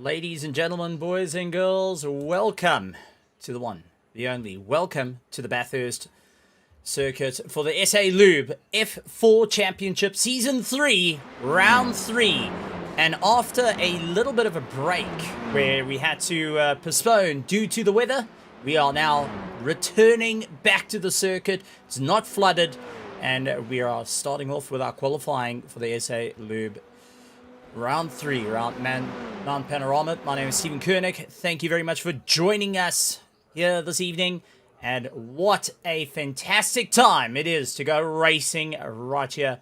Ladies and gentlemen, boys and girls, welcome to the one, the only. Welcome to the Bathurst circuit for the SA Lube F4 Championship Season 3, Round 3. And after a little bit of a break where we had to postpone due to the weather, we are now returning back to the circuit. It's not flooded, and we are starting off with our qualifying for the SA Lube Round 3, Mount Panorama. My name is Stephen Koenig. Thank you very much for joining us here this evening. And what a fantastic time it is to go racing right here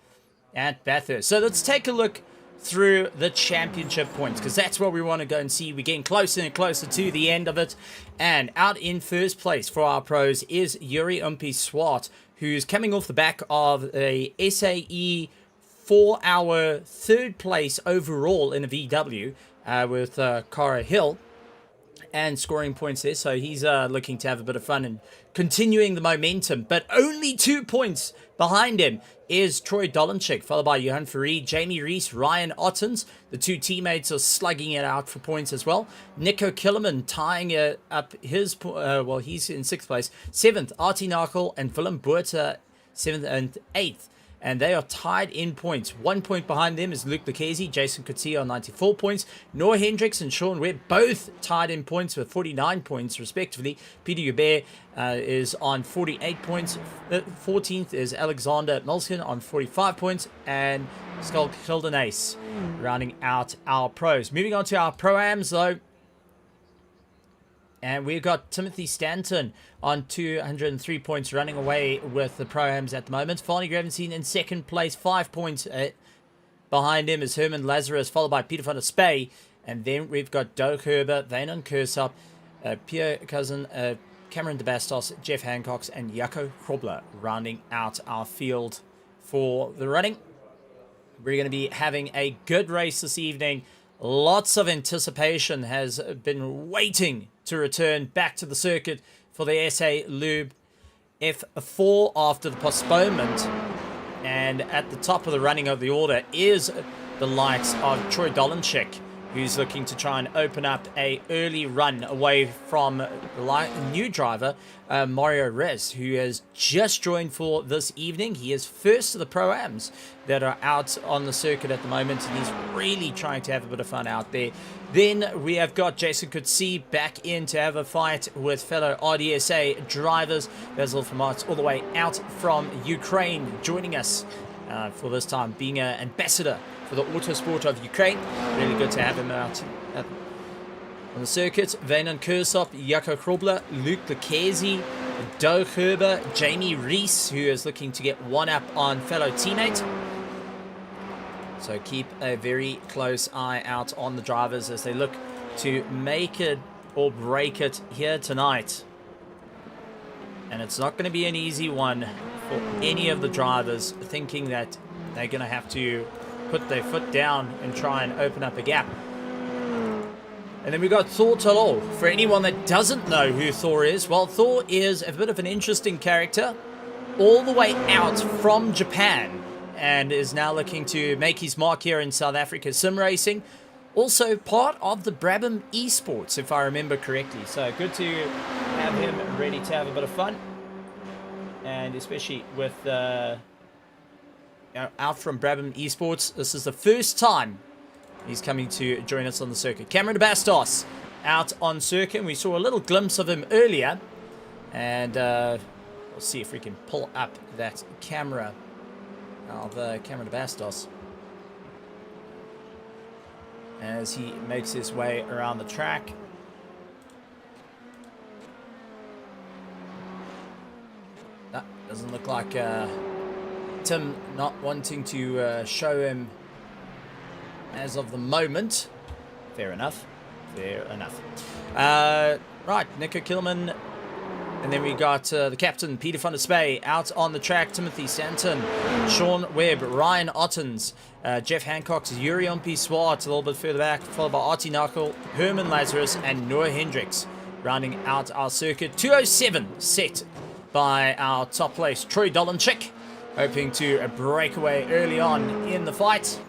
at Bathurst. So let's take a look through the championship points, because that's what we want to go and see. We're getting closer and closer to the end of it. And out in first place for our pros is Yuri Swart, who's coming off the back of a SAE 4-hour third place overall in a VW with Cara Hill, and scoring points there. So he's looking to have a bit of fun and continuing the momentum. But only 2 points behind him is Troy Dolenchik, followed by Johan Farid, Jamie Rees, Ryan Ottens. The two teammates are slugging it out for points as well. Nico Killerman tying up his, well, he's in 6th place. 7th, Artie Narkel and Willem Buerta, 7th and 8th. And they are tied in points. 1 point behind them is Luke Lucchesi, Jason Coetzee on 94 points. Noah Hendricks and Sean Webb both tied in points with 49 points respectively. Peter Hubert is on 48 points. 14th is Alexander Milskin on 45 points. And Skull Kildenace rounding out our pros. Moving on to our pro-ams though. And we've got Timothy Stanton on 203 points, running away with the pro-ams at the moment. Farney Gravenstein in 2nd place, 5 points. Behind him is Herman Lazarus, followed by Peter van der Spey. And then we've got Doug Herber, Vanon Kursop, Pierre Cousin, Cameron de Bastos, Jeff Hancock, and Jaco Krobler rounding out our field for the running. We're going to be having a good race this evening. Lots of anticipation has been waiting to return back to the circuit for the SA Lube F4 after the postponement. And at the top of the running of the order is the likes of Troy Dolenchik, who's looking to try and open up a early run away from the new driver, Mario Rez, who has just joined for this evening. He is first of the pro-ams that are out on the circuit at the moment, and he's really trying to have a bit of fun out there. Then we have got Jason Coetzee back in to have a fight with fellow RDSA drivers. Basil Famarts all the way out from Ukraine, joining us for this time, being an ambassador for the Autosport of Ukraine. Really good to have him out on the circuit. Vanon Kursop, Jaco Krobler, Luke Lucchesi, Doug Herber, Jamie Rees, who is looking to get one up on fellow teammate. So keep a very close eye out on the drivers as they look to make it or break it here tonight. And it's not going to be an easy one for any of the drivers, thinking that they're going to have to put their foot down and try and open up a gap. And then we got Thor Talol. For anyone that doesn't know who Thor is, well, Thor is a bit of an interesting character, all the way out from Japan, and is now looking to make his mark here in South Africa sim racing. Also part of the Brabham Esports, if I remember correctly. So good to have him ready to have a bit of fun, and especially with out from Brabham Esports. This is the first time he's coming to join us on the circuit. Cameron de Bastos out on circuit. We saw a little glimpse of him earlier, and we'll see if we can pull up that camera of Cameron de Bastos as he makes his way around the track. That doesn't look like Tim not wanting to show him as of the moment. Fair enough. Fair enough. Right, Nico Kilman. And then we got the captain, Peter van der Spey, out on the track. Timothy Stanton, Sean Webb, Ryan Ottens, Jeff Hancock, Yuri Swart a little bit further back, followed by Artie Narkel, Herman Lazarus, and Noah Hendricks, rounding out our circuit. 207 set by our top place, Troy Dolenchik, hoping to break away early on in the fight.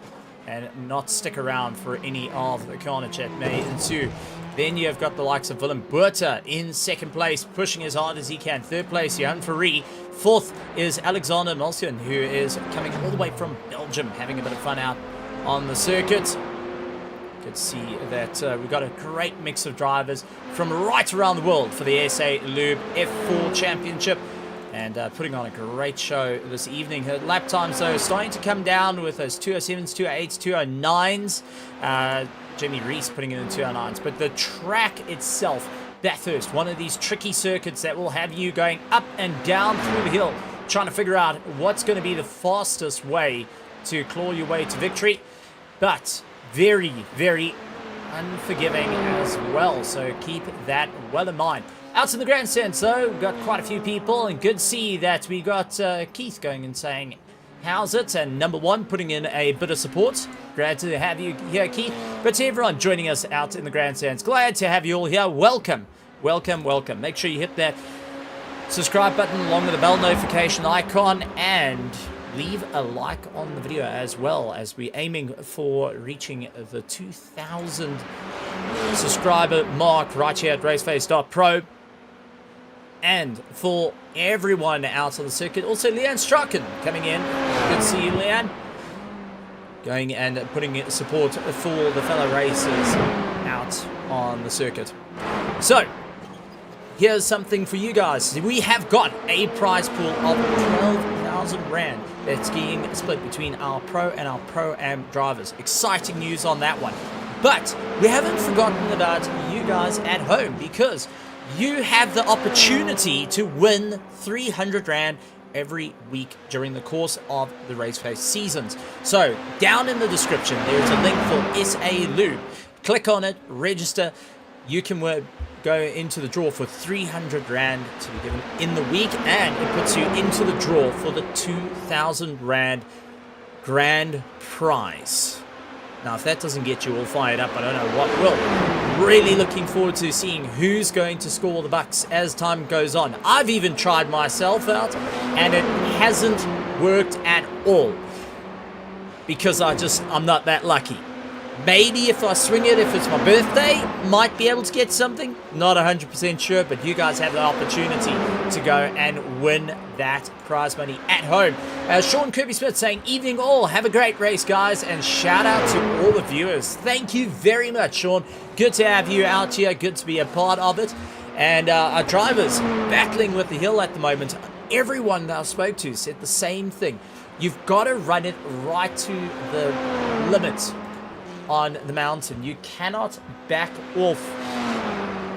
and not stick around for any of the carnage that may ensue. Then you've got the likes of Willem Buerta in second place, pushing as hard as he can. Third place, Johan Ferree. Fourth is Alexander Mulcian, who is coming all the way from Belgium, having a bit of fun out on the circuit. Good to see that we've got a great mix of drivers from right around the world for the SA Lube F4 Championship, and putting on a great show this evening. Her lap times, though, starting to come down with those 207s, 208s, 209s. Jimmy Reese putting it in 209s. But the track itself, Bathurst, one of these tricky circuits that will have you going up and down through the hill, trying to figure out what's going to be the fastest way to claw your way to victory. But very, very unforgiving as well, so keep that well in mind. Out in the grandstands, though, we've got quite a few people, and good to see that we got Keith going and saying, how's it? And number one, putting in a bit of support. Glad to have you here, Keith. But to everyone joining us out in the grandstands, glad to have you all here. Welcome, welcome, welcome. Make sure you hit that subscribe button along with the bell notification icon, and leave a like on the video, as well as we're aiming for reaching the 2,000 subscriber mark right here at RaceFace.Pro. And for everyone out on the circuit, also Leanne Strachan coming in. Good to see you, Leanne. Going and putting support for the fellow racers out on the circuit. So, here's something for you guys. We have got a prize pool of 12,000 Rand that's being split between our Pro and our Pro-Am drivers. Exciting news on that one. But we haven't forgotten about you guys at home, because you have the opportunity to win 300 Rand every week during the course of the RaceFace seasons. So, down in the description, there's a link for SA Lube. Click on it, register. You can go into the draw for 300 Rand to be given in the week, and it puts you into the draw for the 2,000 Rand grand prize. Now, if that doesn't get you all fired up, I don't know what will. Really looking forward to seeing who's going to score the bucks as time goes on. I've even tried myself out, and it hasn't worked at all, because I'm not that lucky. Maybe if I swing it, if it's my birthday, might be able to get something. Not 100% sure, but you guys have the opportunity to go and win that prize money at home. Sean Kirby-Smith saying, evening all, have a great race, guys, and shout out to all the viewers. Thank you very much, Sean. Good to have you out here. Good to be a part of it. And our drivers battling with the hill at the moment. Everyone that I spoke to said the same thing. You've got to run it right to the limit on the mountain. You cannot back off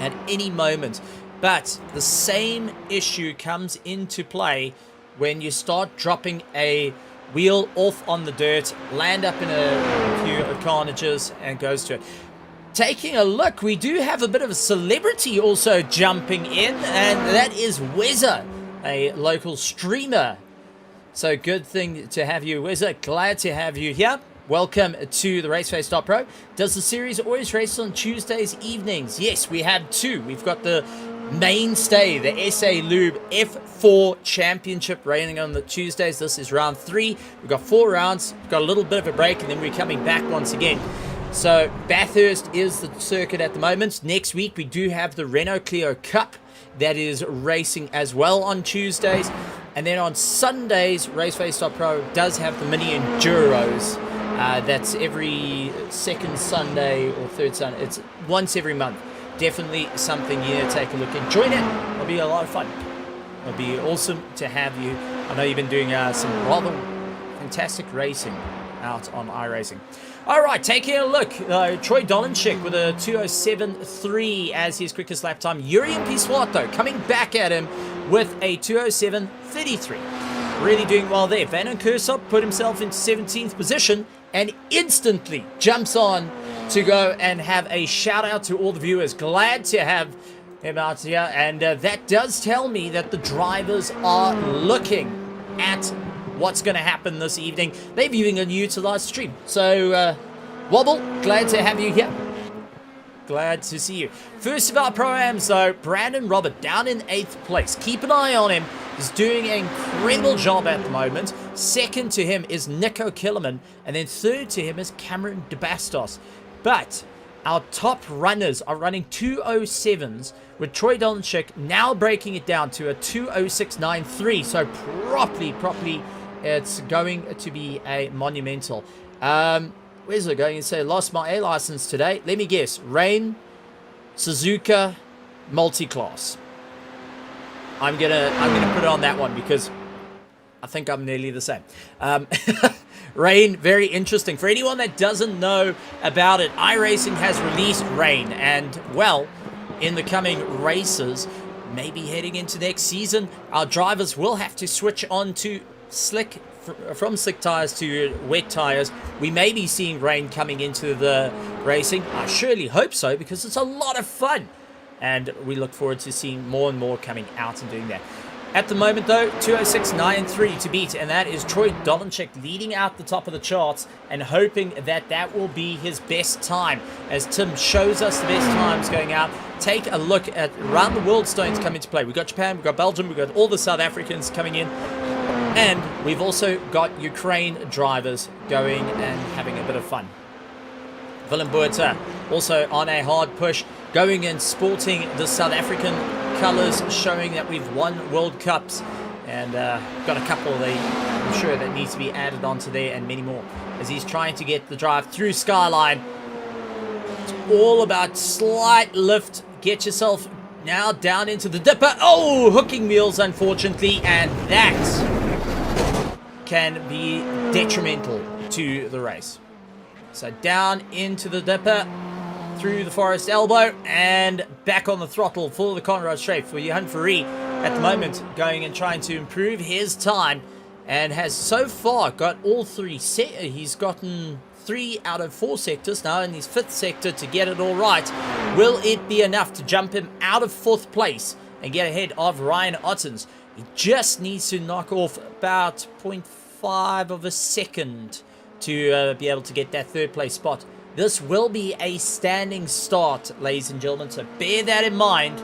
at any moment. But the same issue comes into play when you start dropping a wheel off on the dirt, land up in a few carnages, and goes to it. Taking a look, we do have a bit of a celebrity also jumping in, and that is Wezza, a local streamer. So good thing to have you, Wezza. Glad to have you here. Welcome to the RaceFace.Pro. Does the series always race on Tuesdays evenings? Yes, we have two. We've got the mainstay, the SA Lube F4 Championship, raining on the Tuesdays. This is round 3. We've got 4 rounds. We've got a little bit of a break, and then we're coming back once again. So Bathurst is the circuit at the moment. Next week, we do have the Renault Clio Cup that is racing as well on Tuesdays. And then on Sundays, RaceFace.Pro does have the mini Enduros. That's every second Sunday or third Sunday. It's once every month. Definitely something here. Take a look and join in. It'll be a lot of fun. It'll be awesome to have you. I know you've been doing some rather fantastic racing out on iRacing. All right, taking a look. Troy Dolanchik with a 207.3 as his quickest lap time. Jurien Pisuato coming back at him with a 207.33. Really doing well there. Van Kersop put himself into 17th position and instantly jumps on to go and have a shout out to all the viewers. Glad to have him out here, and that does tell me that the drivers are looking at what's going to happen this evening. They've even utilized the stream. So, Wobble, glad to have you here. Glad to see you. First of our Pro-Ams, though, Brandon Robert down in 8th place. Keep an eye on him. He's doing an incredible job at the moment. Second to him is Nico Killerman. And then third to him is Cameron de Bastos. But our top runners are running 2:07s, with Troy Dolanchik now breaking it down to a 2:06.93. So properly, it's going to be a monumental. Where's it going? You say, lost my A license today. Let me guess. Rain, Suzuka, multi-class. I'm gonna put it on that one because I think I'm nearly the same. Rain, very interesting. For anyone that doesn't know about it, iRacing has released Rain, and well, in the coming races, maybe heading into next season, our drivers will have to switch on to slick, from slick tires to wet tires. We may be seeing Rain coming into the racing. I surely hope so, because it's a lot of fun, and we look forward to seeing more and more coming out and doing that. At the moment, though, 2:06.93 to beat, and that is Troy Dolanchik leading out the top of the charts and hoping that that will be his best time. As Tim shows us the best times going out, take a look at around the world starting to come into play. We've got Japan, we've got Belgium, we've got all the South Africans coming in, and we've also got Ukraine drivers going and having a bit of fun. Willem Buerta also on a hard push, going and sporting the South African colours, showing that we've won World Cups, and got a couple I'm sure that needs to be added onto there, and many more, as he's trying to get the drive through Skyline. It's all about slight lift, get yourself now down into the dipper. Oh, hooking wheels, unfortunately, and that can be detrimental to the race. So down into the dipper, through the Forest Elbow, and back on the throttle for the Conrad Strafe for Johan Ferree at the moment, going and trying to improve his time, and has so far got all three. He's gotten 3 out of 4 sectors now in his 5th sector to get it all right. Will it be enough to jump him out of 4th place and get ahead of Ryan Ottens? He just needs to knock off about 0.5 of a second to be able to get that 3rd place spot. This will be a standing start, ladies and gentlemen, so bear that in mind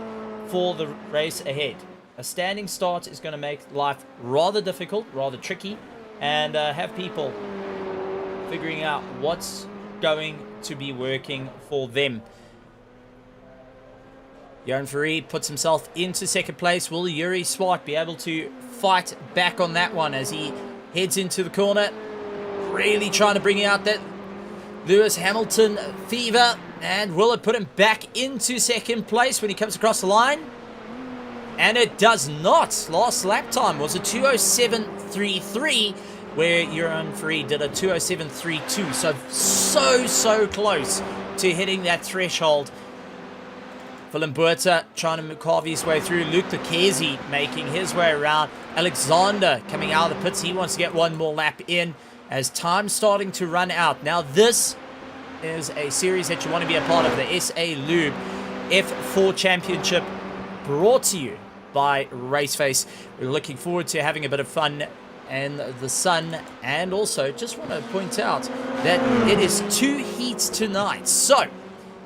for the race ahead. A standing start is going to make life rather difficult, rather tricky, and have people figuring out what's going to be working for them. Johan Ferree puts himself into 2nd place. Will Yuri Swart be able to fight back on that one as he heads into the corner? Really trying to bring out that Lewis Hamilton fever, and will it put him back into 2nd place when he comes across the line? And it does not. Last lap time was a 2:07.33, where Johan Ferree did a 2:07.32. So close to hitting that threshold. Willem Buerta trying to carve his way through. Luke Lucchesi making his way around. Alexander coming out of the pits. He wants to get one more lap in, as time's starting to run out. Now, this is a series that you want to be a part of, the SA Lube F4 Championship, brought to you by RaceFace. We're looking forward to having a bit of fun in the sun, and also just want to point out that it is 2 heats tonight. So,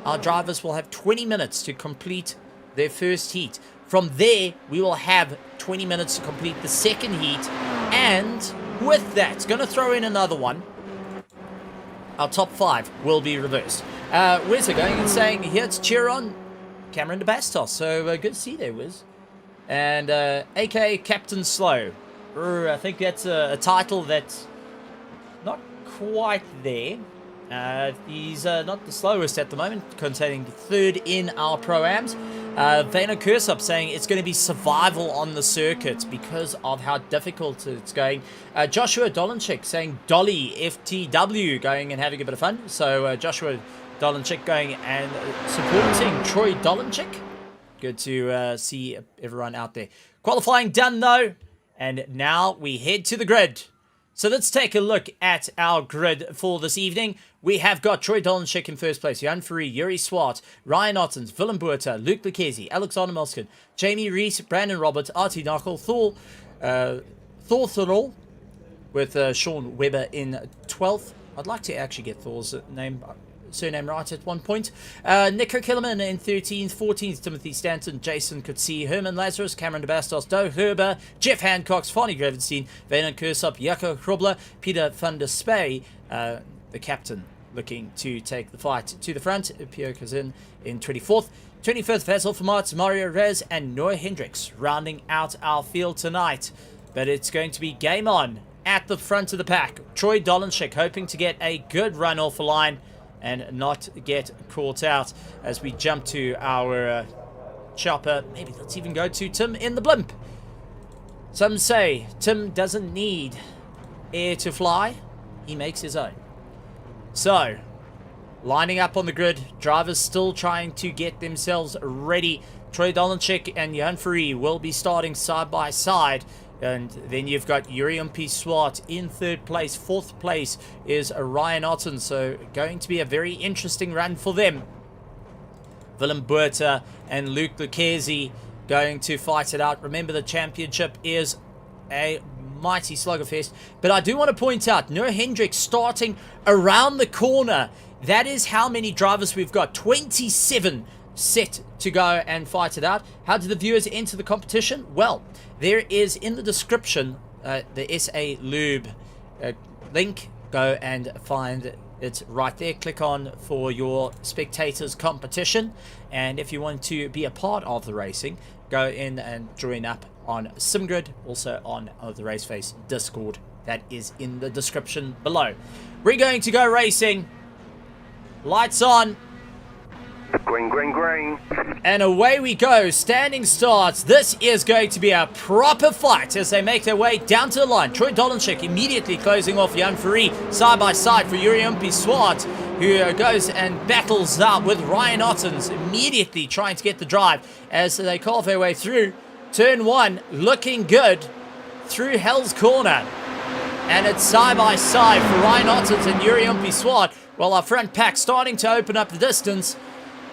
our drivers will have 20 minutes to complete their 1st heat. From there, we will have 20 minutes to complete the 2nd heat, and with that, going to throw in another one. Our top 5 will be reversed. Where's it going and saying, here it's cheer on Cameron de Bastos. So good to see you there, Wiz. And aka Captain Slow. I think that's a title that's not quite there. He's not the slowest at the moment, containing 3rd in our Pro-Ams. Vano Kursop saying it's going to be survival on the circuit because of how difficult it's going. Joshua Dolanchik saying Dolly FTW, going and having a bit of fun. So Joshua Dolanchik going and supporting Troy Dolanchik. Good to see everyone out there. Qualifying done though, and now we head to the grid. So let's take a look at our grid for this evening. We have got Troy Dolanchik in 1st place, Johan Ferree, Yuri Swart, Ryan Ottens, Willem Buerta, Luke Lucchesi, Alexander Melskin, Jamie Rees, Brandon Roberts, Artie Knuckle, Thor Thorall, with Sean Webber in 12th. I'd like to actually get Thor's name. surname right at one point. Nico Killerman in 13th, 14th, Timothy Stanton, Jason Coetzee, Herman Lazarus, Cameron de Bastos, Doe Herber, Jeff Hancock, Fanny Gravenstein, Venan Kursop, Jaco Krobler, Peter van der Spey, the captain, looking to take the fight to the front. Pierre Kazin in 24th. 25th, Vasil Vermaat, Mario Rez, and Noah Hendricks rounding out our field tonight. But it's going to be game on at the front of the pack. Troy Dolenchik hoping to get a good run off the line and not get caught out as we jump to our chopper. Maybe let's even go to Tim in the blimp. Some say Tim doesn't need air to fly. He makes his own. So, lining up on the grid, drivers still trying to get themselves ready. Troy Dolenchik and Jan Fourie will be starting side by side. And then you've got Urium P. Swart in 3rd place. 4th place is Ryan Otten. So, going to be a very interesting run for them. Willem Buerta and Luke Lucchese going to fight it out. Remember, the championship is a mighty sluggerfest. But I do want to point out, Noah Hendricks starting around the corner. That is how many drivers we've got. 27 set to go and fight it out. How do the viewers enter the competition? Well, there is in the description the SA Lube link. Go and find it right there. Click on for your spectators competition. And if you want to be a part of the racing, go in and join up on SimGrid, also on the RaceFace Discord. That is in the description below. We're going to go racing. Lights on. Green, green, green. And away we go. Standing starts. This is going to be a proper fight as they make their way down to the line. Troy Dolenchik immediately closing off Jan Fourie side by side for Uriumpi Swart, who goes and battles out with Ryan Ottens, immediately trying to get the drive as they carve their way through. Turn 1 looking good through Hell's Corner. And it's side by side for Ryan Ottens and Uriumpi Swart. Well, our front pack starting to open up the distance.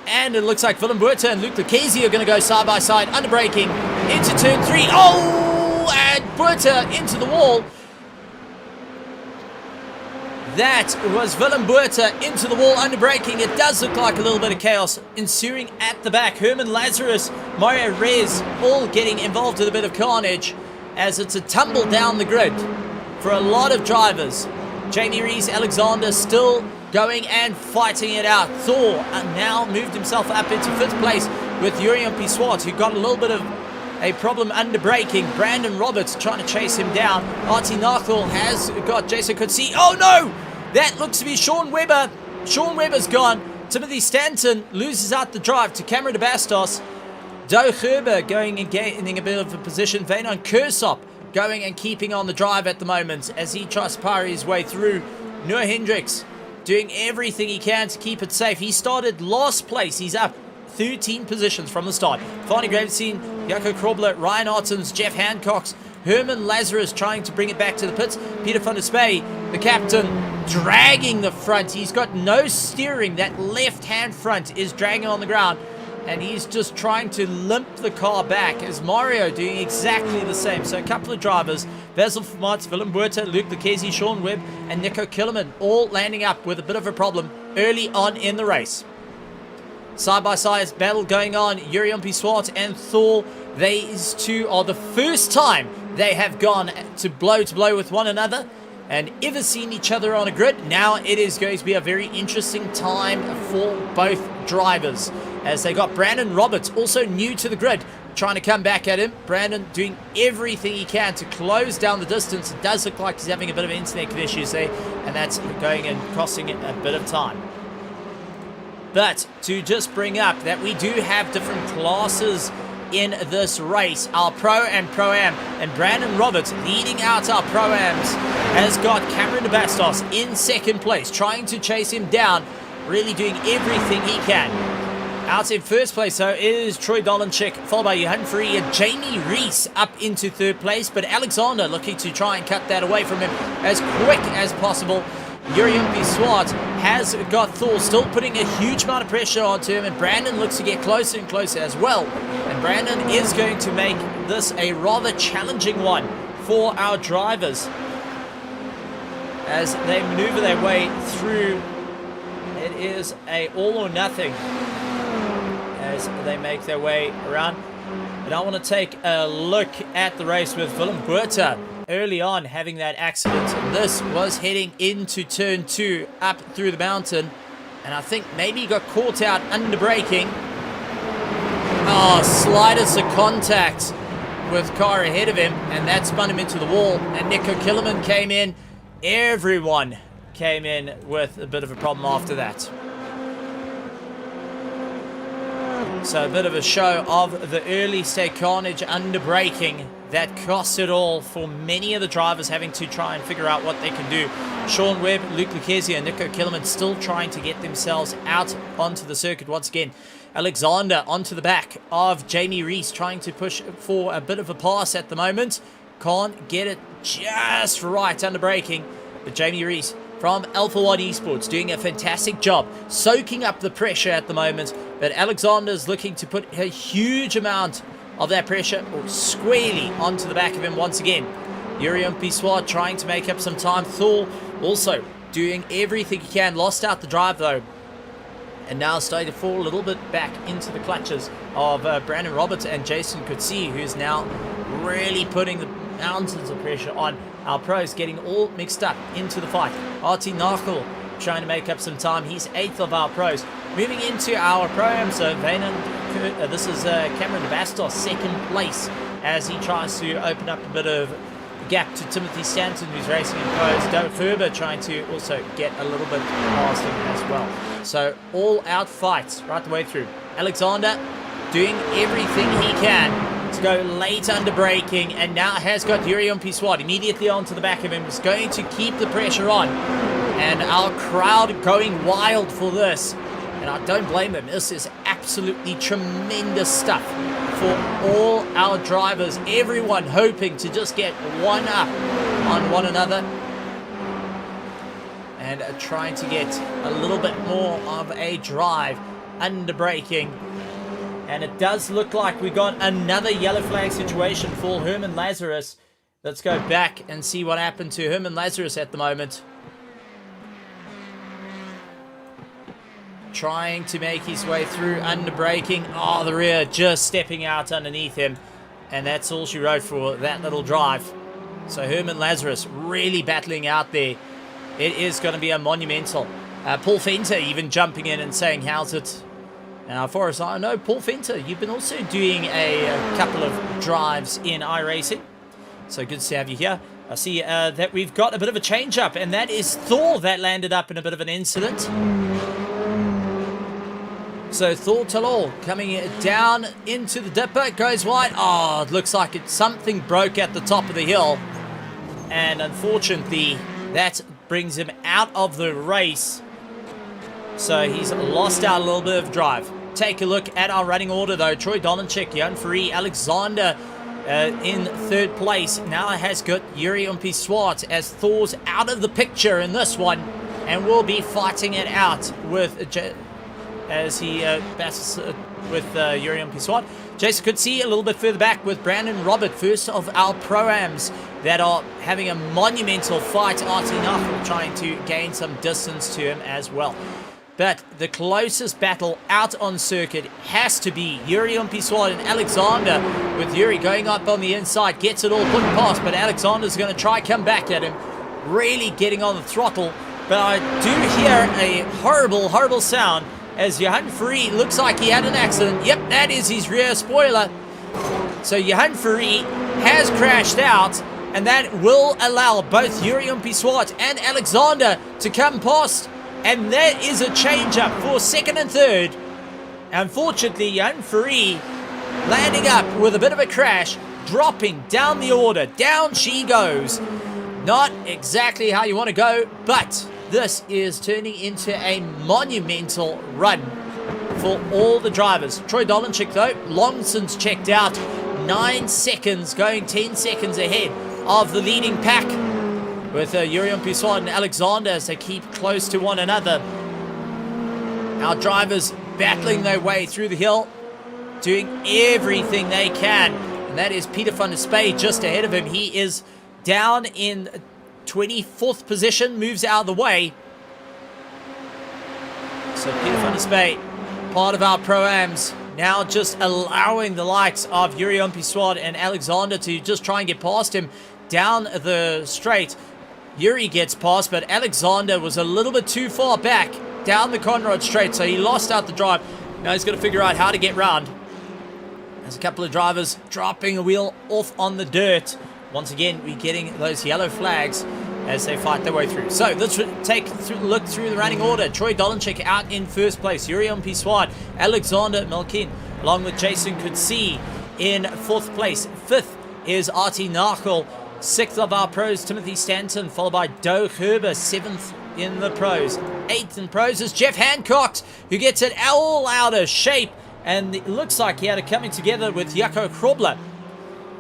And it looks like Willem Buerta and Luke Lucchese are going to go side by side, under braking into turn 3. Oh! And Buerta into the wall. That was Willem Buerta into the wall, under braking. It does look like a little bit of chaos ensuing at the back. Herman Lazarus, Mario Rez, all getting involved in a bit of carnage as it's a tumble down the grid for a lot of drivers. Jamie Rees-Alexander still going and fighting it out. Thor now moved himself up into 5th place with Uriumpi Swart, who got a little bit of a problem under braking. Brandon Roberts trying to chase him down. Artie Nachel has got Jason Coetzee. Oh no! That looks to be Sean Webber. Sean Webber's gone. Timothy Stanton loses out the drive to Cameron de Bastos. Doe Herber going and gaining a bit of a position. Venan Kursop going and keeping on the drive at the moment as he tries to power his way through. Noah Hendricks doing everything he can to keep it safe. He started last place. He's up 13 positions from the start. Fanny Gravenstein, Jaco Krobler, Ryan Ottens, Jeff Hancock, Herman Lazarus trying to bring it back to the pits. Peter van der Spey, the captain, dragging the front. He's got no steering. That left-hand front is dragging on the ground. And he's just trying to limp the car back as Mario doing exactly the same. So a couple of drivers, Basil Vermaat, Willem Buerta, Luke Lucchese, Sean Webb, and Nico Killerman, all landing up with a bit of a problem early on in the race. Side-by-side battle going on. Uriumpi Swart and Thor, these two are the first time they have gone to blow with one another and ever seen each other on a grid. Now it is going to be a very interesting time for both drivers as they got Brandon Roberts, also new to the grid, trying to come back at him. Brandon doing everything he can to close down the distance. It does look like he's having a bit of internet issues there, and that's going and costing it a bit of time. But to just bring up that we do have different classes in this race, our Pro and Pro-Am, and Brandon Roberts leading out our Pro-Ams has got Cameron de Bastos in 2nd place, trying to chase him down, really doing everything he can. Out in 1st place, though, is Troy Dolenchik, followed by Johan Fourie and Jamie Rees up into 3rd place, but Alexander looking to try and cut that away from him as quick as possible. Uriumpi Swart has got Thor still putting a huge amount of pressure onto him, and Brandon looks to get closer and closer as well. And Brandon is going to make this a rather challenging one for our drivers as they maneuver their way through. It is a all or nothing as they make their way around. And I want to take a look at the race with Willem Buerta early on having that accident. This was heading into turn 2 up through the mountain. And I think maybe he got caught out under braking. Oh, slightest of contact with car ahead of him, and that spun him into the wall. And Nico Killerman came in. Everyone came in with a bit of a problem after that. So a bit of a show of the early stage carnage under braking that cost it all for many of the drivers having to try and figure out what they can do. Sean Webb, Luke Lucchesi and Nico Killerman still trying to get themselves out onto the circuit once again. Alexander onto the back of Jamie Rees, trying to push for a bit of a pass at the moment. Can't get it just right under braking. But Jamie Rees from Alpha One Esports doing a fantastic job soaking up the pressure at the moment. But Alexander's looking to put a huge amount of that pressure squarely onto the back of him once again. Yuri Pissoir trying to make up some time. Thor also doing everything he can. Lost out the drive though. And now starting to fall a little bit back into the clutches of Brandon Roberts and Jason Coetzee, who's now really putting the mountains of pressure on our pros, getting all mixed up into the fight. Artie Nachel trying to make up some time. He's 8th of our pros. Moving into our pro-am, so this is Cameron Bastos, 2nd place, as he tries to open up a bit of gap to Timothy Stanton, who's racing in pros. Doug Ferber trying to also get a little bit past him as well. So all out fights right the way through. Alexander doing everything he can to go late under braking, and now has got Yuri Pissoir immediately onto the back of him. Is going to keep the pressure on, and our crowd going wild for this. And I don't blame them. This is absolutely tremendous stuff for all our drivers. Everyone hoping to just get one up on one another. And trying to get a little bit more of a drive under braking. And it does look like we got another yellow flag situation for Herman Lazarus. Let's go back and see what happened to Herman Lazarus at the moment. Trying to make his way through under braking. Oh, the rear just stepping out underneath him. And that's all she wrote for that little drive. So Herman Lazarus really battling out there. It is going to be a monumental. Paul Fenter even jumping in and saying, how's it? Now, for us, I know, Paul Fenter, you've been also doing a couple of drives in iRacing. So good to have you here. I see that we've got a bit of a change-up, and that is Thor that landed up in a bit of an incident. So Thor Talol coming down into the dipper, goes wide. Oh, it looks like something broke at the top of the hill. And unfortunately, that brings him out of the race. So he's lost out a little bit of drive. Take a look at our running order though. Troy Dolanchik, Jan Free, Alexander in 3rd place. Now has got Yuri Pissoir as Thor's out of the picture in this one. And will be fighting it out with as he passes with Yuri Pissoir. Jason could see a little bit further back with Brandon Robert, first of our pro-ams that are having a monumental fight. Artie Nachel trying to gain some distance to him as well. But the closest battle out on circuit has to be Yuri Pissoir and Alexander, with Yuri going up on the inside, gets it all put past, but Alexander's going to try come back at him, really getting on the throttle. But I do hear a horrible, horrible sound as Johan Free looks like he had an accident. Yep, that is his rear spoiler. So Johan Free has crashed out, and that will allow both Yuri Pissoir and Alexander to come past. And that is a change-up for 2nd and 3rd. Unfortunately, Johan Free landing up with a bit of a crash, dropping down the order. Down she goes. Not exactly how you want to go, but this is turning into a monumental run for all the drivers. Troy Dolanchik, though, long since checked out. 9 seconds, going 10 seconds ahead of the leading pack, with Yuri Pissoir and Alexander as they keep close to one another. Our drivers battling their way through the hill, doing everything they can. And that is Peter van der Spey just ahead of him. He is down in 24th position, moves out of the way. So Peter van der Spey, part of our Pro-Ams, now just allowing the likes of Yuri Umpiswad and Alexander to just try and get past him down the straight. Yuri gets past, but Alexander was a little bit too far back down the Conrad straight, so he lost out the drive. Now he's got to figure out how to get round. There's a couple of drivers dropping a wheel off on the dirt. Once again, we're getting those yellow flags as they fight their way through. So let's look through the running order. Troy Dolenchik out in first place. Yuri Umpiswad, Alexander Malkin, along with Jason Kutsi in fourth place. Fifth is Artie Nachel. Sixth of our pros, Timothy Stanton, followed by Doug Herber. Seventh in the pros. Eighth in pros is Jeff Hancock, who gets it all out of shape. And it looks like he had it coming together with Jaco Krobler.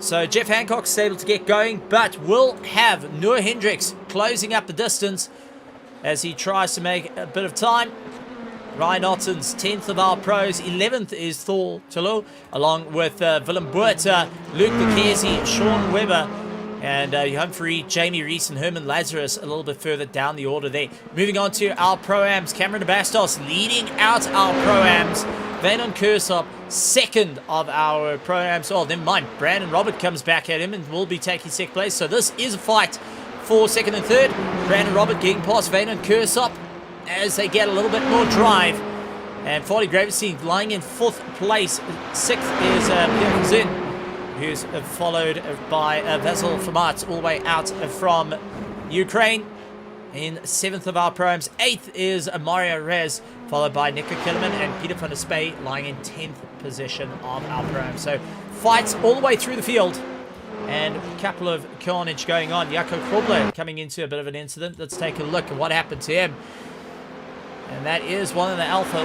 So Jeff Hancock's able to get going, but will have Noah Hendricks closing up the distance as he tries to make a bit of time. Ryan Otten's 10th of our pros. 11th is Thor Tulu, along with Willem Buerta, Luke Bekesi, Sean Webber, and Humphrey, Jamie Rees, and Herman Lazarus a little bit further down the order there. Moving on to our Pro-Ams. Cameron Bastos leading out our Pro-Ams. Vanon Kursop, second of our Pro-Ams. Oh, never mind. Brandon Robert comes back at him and will be taking second place. So this is a fight for second and third. Brandon Robert getting past Vanon Kursop as they get a little bit more drive. And Farley Gravenstein lying in fourth place. Sixth is Pierre Zin, who's followed by Vasil Famat all the way out from Ukraine. In seventh of our Pro-Ams. Eighth is Mario Rez, followed by Nico Killerman and Peter van der Spey lying in 10th position of our Pro-Am. So fights all the way through the field and a couple of carnage going on. Jaco Krobler coming into a bit of an incident. Let's take a look at what happened to him. And that is one of the Alpha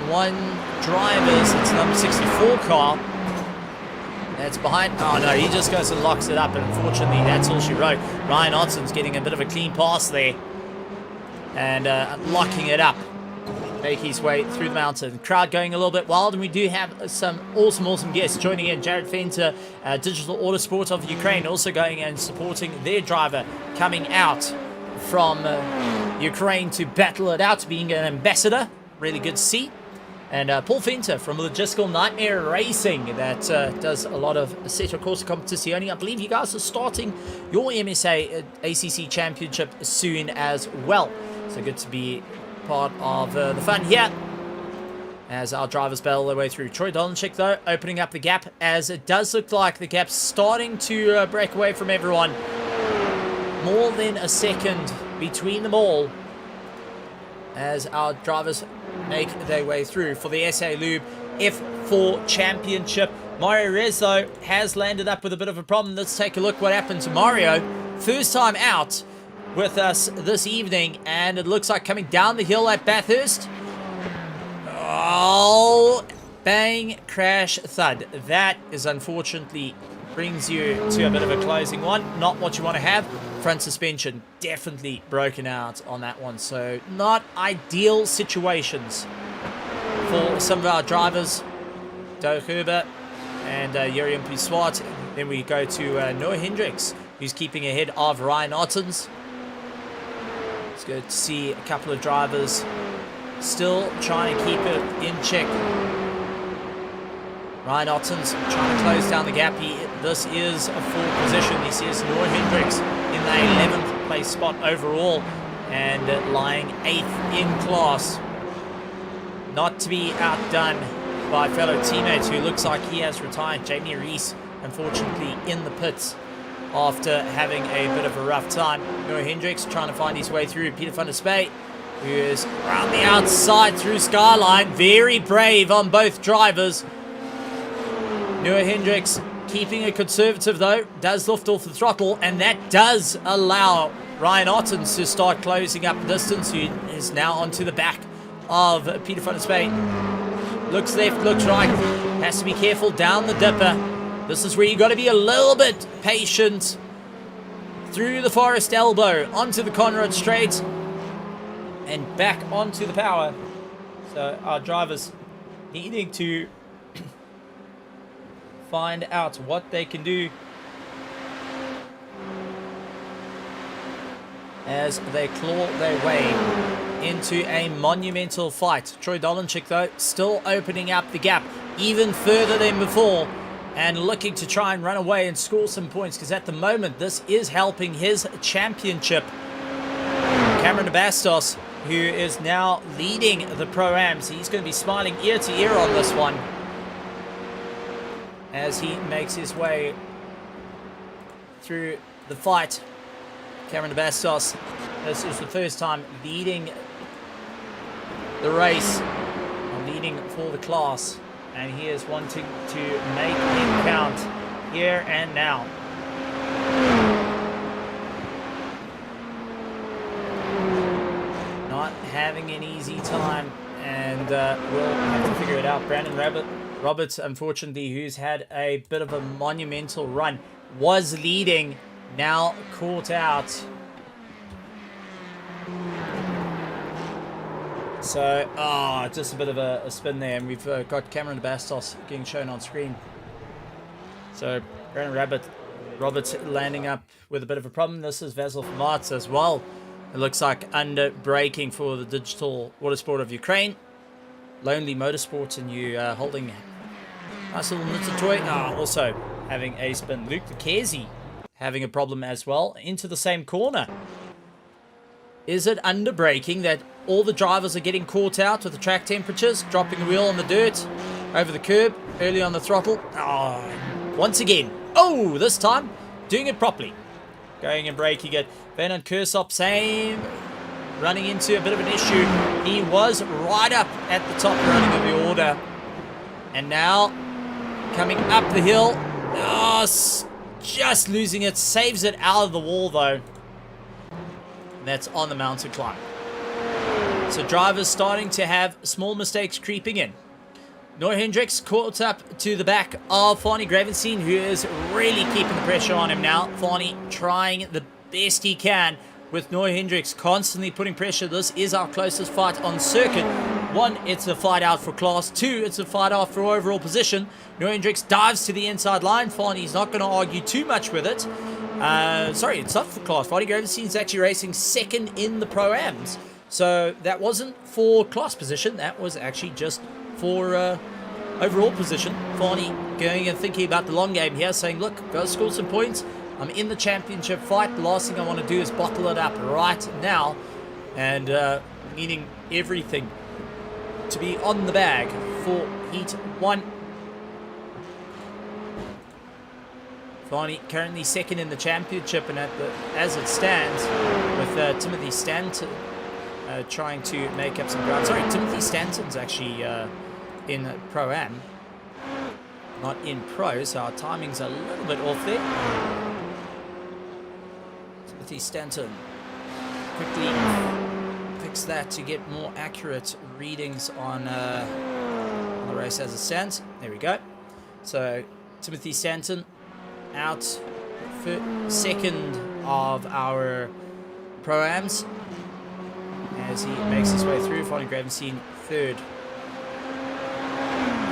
1 drivers. It's number 64 car. That's behind. Oh no, he just goes and locks it up, and unfortunately that's all she wrote. Ryan Otten's getting a bit of a clean pass there and locking it up, make his way through the mountain. Crowd going a little bit wild, and we do have some awesome guests joining in. Jared Fenter, Digital Autosport of Ukraine, also going and supporting their driver coming out from Ukraine to battle it out, being an ambassador. Really good to see. And Paul Fenter from Logistical Nightmare Racing that does a lot of Assetto Corsa Competizione. I believe you guys are starting your MSA ACC Championship soon as well. So good to be part of the fun here as our drivers battle their way through. Troy Dolenchik, though, opening up the gap as it does look like the gap's starting to break away from everyone. More than a second between them all as our drivers make their way through for the SA Lube F4 Championship. Mario Rez, though, has landed up with a bit of a problem. Let's take a look what happened to Mario. First time out with us this evening, and it looks like coming down the hill at Bathurst. Oh, bang, crash, thud. That is unfortunately brings you to a bit of a closing one. Not what you want to have. Front suspension definitely broken out on that one. So not ideal situations for some of our drivers. Doug Herber and Yuri Umpiswat. Then we go to Noah Hendricks, who's keeping ahead of Ryan Ottens. It's good to see a couple of drivers still trying to keep it in check. Ryan Ottens trying to close down the gap. This is a full position. He sees Noah Hendricks in the 11th place spot overall and lying 8th in class. Not to be outdone by fellow teammates who looks like he has retired. Jamie Rees, unfortunately, in the pits after having a bit of a rough time. Noah Hendricks trying to find his way through. Peter van der Spey, who is around the outside through Skyline. Very brave on both drivers. Noah Hendricks keeping it conservative, though, does lift off the throttle, and that does allow Ryan Ottens to start closing up the distance. He is now onto the back of Peter van der Spey. Looks left, looks right, has to be careful down the dipper. This is where you got to be a little bit patient. Through the Forest Elbow, onto the Conrad Straight, and back onto the power. So our drivers needing to find out what they can do as they claw their way into a monumental fight. Troy Dolenchik, though, still opening up the gap even further than before and looking to try and run away and score some points, because at the moment this is helping his championship. Cameron Bastos, who is now leading the Pro-Ams, he's going to be smiling ear to ear on this one as he makes his way through the fight. Cameron Bastos, this is the first time leading the race, leading for the class, and he is wanting to make it count here and now. Not having an easy time, and we'll have to figure it out. Brandon Roberts, unfortunately, who's had a bit of a monumental run, was leading, now caught out. So, just a bit of a spin there, and we've got Cameron Bastos getting shown on screen. So, Brandon Roberts landing up with a bit of a problem. This is Vasil Famarts as well. It looks like under braking for the Digital Watersport of Ukraine. Lonely Motorsports, and you holding nice little knitted toy. Also having a spin. Luke Lucchesi having a problem as well into the same corner. Is it under braking that all the drivers are getting caught out with the track temperatures? Dropping a wheel on the dirt, over the curb, early on the throttle. Once again. This time doing it properly. Going and braking it. Vernon Kursop, same. Running into a bit of an issue. He was right up at the top running of the order. And now, coming up the hill. Just losing it. Saves it out of the wall, though. And that's on the mountain climb. So drivers starting to have small mistakes creeping in. Noah Hendricks caught up to the back of Fani Gravenstein, who is really keeping the pressure on him now. Fani trying the best he can with Noah Hendricks constantly putting pressure. This is our closest fight on circuit. 1, it's a fight out for class. 2, it's a fight out for overall position. Noah Hendricks dives to the inside line. Fani's not going to argue too much with it. Sorry, it's not for class. Fani Gravenstein's actually racing second in the Pro-Ams. So that wasn't for class position. That was actually just for overall position. Fani going and thinking about the long game here, saying, look, go score some points. I'm in the championship fight. The last thing I want to do is bottle it up right now. And needing everything to be on the bag for Heat 1. Fani currently second in the championship, and as it stands, with Timothy Stanton trying to make up some ground. Sorry, Timothy Stanton's actually in Pro-Am, not in Pro, so our timing's a little bit off there. Timothy Stanton quickly fix that to get more accurate readings on the race as it stands. There we go. So Timothy Stanton out for second of our Pro-Ams as he makes his way through. Fani Gravenstein third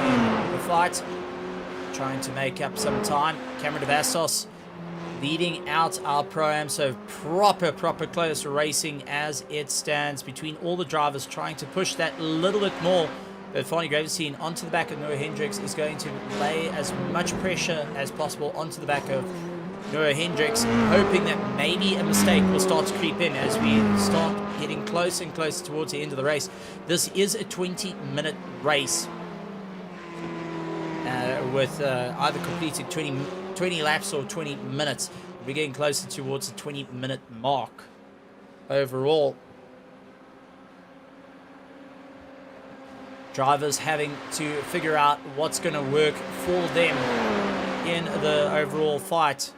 in the fight, trying to make up some time. Cameron Bastos leading out our Pro-Am, so proper close racing as it stands between all the drivers, trying to push that a little bit more. But Fani Gravenstein onto the back of Noah Hendricks is going to lay as much pressure as possible onto the back of Noah Hendricks, hoping that maybe a mistake will start to creep in as we start getting closer and closer towards the end of the race. This is a 20-minute race with either completed 20 laps or 20 minutes. We're getting closer towards the 20-minute mark overall. Drivers having to figure out what's going to work for them in the overall fight.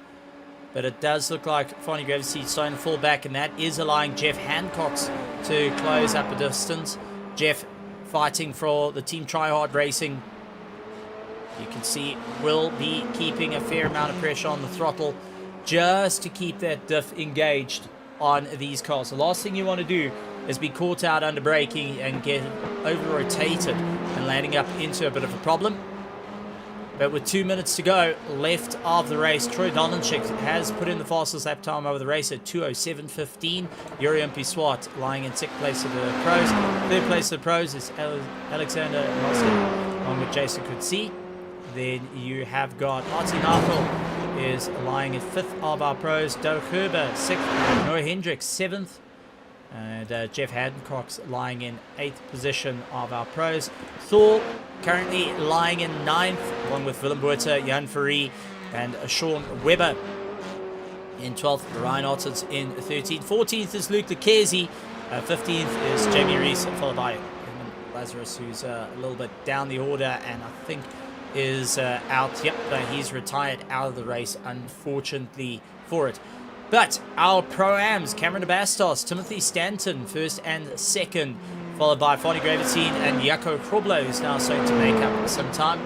But it does look like Fani Gravenstein starting to fall back, and that is allowing Jeff Hancox to close up a distance. Jeff fighting for the Team Tryhard Racing. You can see will be keeping a fair amount of pressure on the throttle just to keep that diff engaged on these cars. The last thing you want to do is be caught out under braking and get over rotated and landing up into a bit of a problem. But with 2 minutes to go left of the race, Troy Dolanchik has put in the fastest lap time over the race at 2:07.15. Yuri Swart lying in 6th place of the pros. 3rd place of the pros is Alexander Mostin, along with Jason Coetzee. Then you have got Artie Nachel is lying in 5th of our pros. Doug Herber 6th. Noah Hendricks 7th. And Jeff Hancock's lying in 8th position of our pros. Thor currently lying in 9th, along with Willem Buerta, Jan Verrie, and Sean Webber in 12th. Ryan Ottens in 13th. 14th is Luke Lucchesi. 15th is Jamie Rees, followed by Lazarus, who's a little bit down the order and I think is out. Yep, he's retired out of the race, unfortunately for it. But our Pro-Ams, Cameron de Bastos, Timothy Stanton, 1st and 2nd, followed by Fonny Gravitine and Jaco Kroblo, who's now starting to make up some time.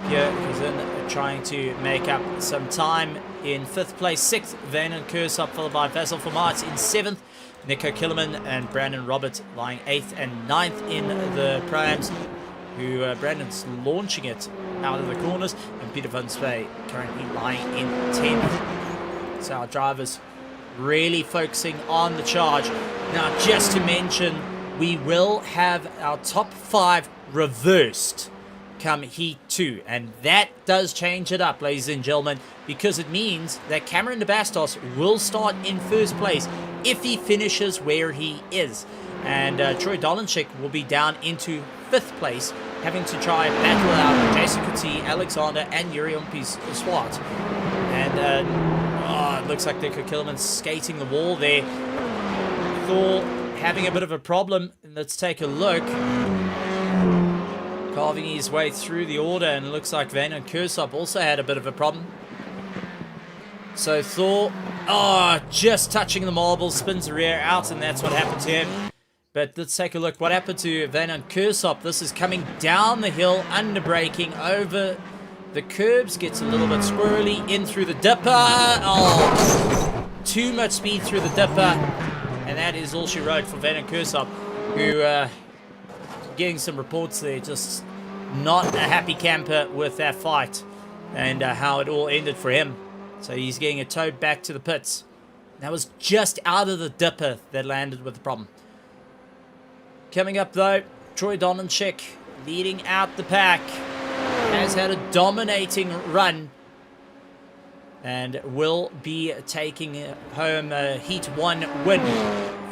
Here is in trying to make up some time in 5th place. 6th, Vanen Kursop, followed by Basil Vermaat in 7th. Nico Killerman and Brandon Robert lying 8th and 9th in the Pro-Ams, who Brandon's launching it out of the corners, and Peter Van Spey currently lying in 10th. So our drivers really focusing on the charge. Now, just to mention, we will have our top 5 reversed come Heat 2. And that does change it up, ladies and gentlemen, because it means that Cameron de Bastos will start in 1st place if he finishes where he is. And Troy Dolanchik will be down into 5th place, having to try and battle out Jason Coetzee, Alexander, and Yuri Swart. And it looks like Nico Killerman's skating the wall there. Thor having a bit of a problem. Let's take a look. Carving his way through the order, and it looks like Vanen Kursop also had a bit of a problem. So Thor, just touching the marble, spins the rear out, and that's what happened to him. But let's take a look. What happened to Vanen Kursop? This is coming down the hill, under braking, over the curbs, gets a little bit squirrely, in through the dipper. Too much speed through the dipper. And that is all she wrote for Vanen Kursop, who, getting some reports there, just not a happy camper with that fight and how it all ended for him. So he's getting it towed back to the pits. That was just out of the dipper that landed with the problem. Coming up, though, Troy Dolanchik leading out the pack. Has had a dominating run and will be taking home a Heat 1 win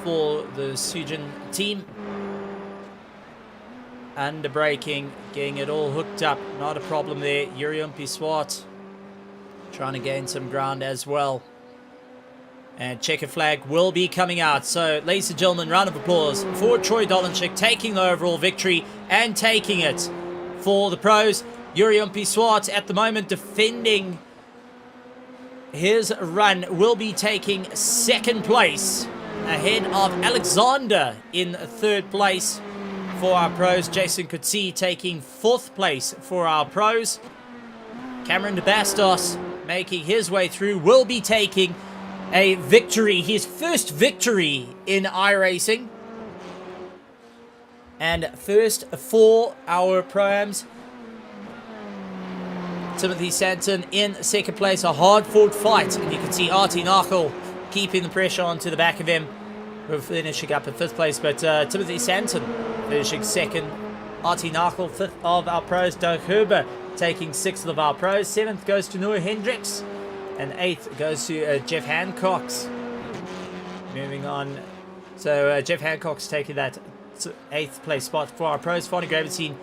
for the Sujin team. Under braking, getting it all hooked up, not a problem there. Yuri Swart trying to gain some ground as well. And checker flag will be coming out. So, ladies and gentlemen, round of applause for Troy Dolanchik taking the overall victory and taking it for the pros. Yuri Swart at the moment defending his run, will be taking 2nd place ahead of Alexander in 3rd place for our pros. Jason Coetzee taking 4th place for our pros. Cameron de Bastos making his way through, will be taking a victory, his first victory in iRacing. And first for our Pro-Ams, Timothy Stanton in 2nd place, a hard-fought fight, and you can see Artie Nachel keeping the pressure onto the back of him. We're finishing up in 5th place, but Timothy Stanton finishing 2nd. Artie Nachel, 5th of our pros. Doug Herber taking 6th of our pros. 7th goes to Noah Hendricks, and 8th goes to Jeff Hancock's. Moving on, so Jeff Hancock's taking that 8th place spot for our pros. Fonny Gravitine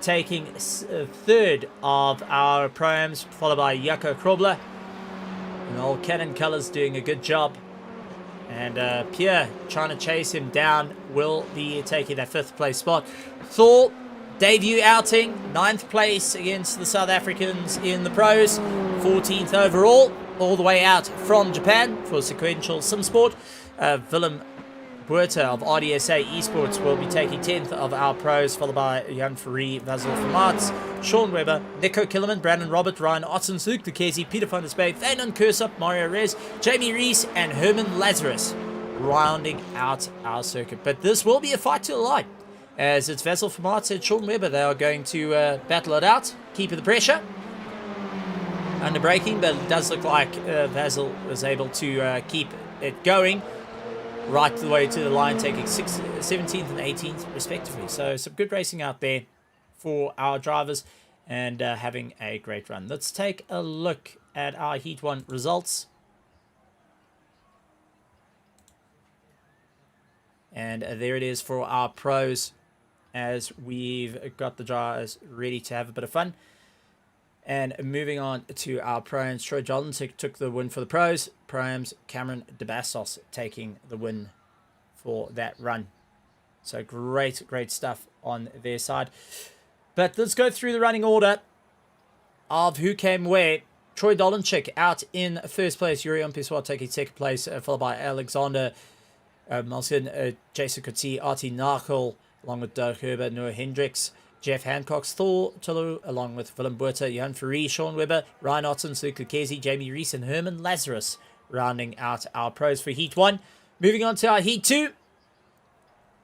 taking 3rd of our Pro-Ams, followed by Jaco Kroblo. And old Cannon Colors doing a good job. And Pierre trying to chase him down, will be taking that 5th place spot. Thor, debut outing, 9th place against the South Africans in the pros, 14th overall, all the way out from Japan for sequential sim sport. Willem Buerta of RDSA Esports will be taking 10th of our pros, followed by Jan Verrie, Basil Vermaat, Sean Webber, Nico Killerman, Brandon Robert, Ryan Ottens, Luke Lucchesi, Peter van der Spey, Vanen Kursop, Mario Rez, Jamie Rees, and Herman Lazarus rounding out our circuit. But this will be a fight to the line, as it's Basil Vermaat and Sean Webber. They are going to battle it out. keeping the pressure. Under braking, but it does look like Vasil was able to keep it going right the way to the line, taking 17th and 18th respectively. So some good racing out there for our drivers and having a great run. Let's take a look at our Heat 1 results. And there it is for our pros as we've got the drivers ready to have a bit of fun. And moving on to our pro-ams, Troy Johnson took the win for the pros. Pro-ams, Cameron De Bastos taking the win for that run. So great stuff on their side. But let's go through the running order of who came where. Troy Dolanchik out in first place. Yuri Umpiswa taking second place, followed by Alexander Malsin, Jason Kutsi, Artie Narkel, along with Dirk Herber, Noah Hendricks, Jeff Hancock, Thor Tulu, along with Willem Buerta, Jan Ferrie, Sean Webber, Ryan Otson, Luke Lucchesi, Jamie Rees, and Herman Lazarus, rounding out our pros for Heat 1. Moving on to our Heat 2.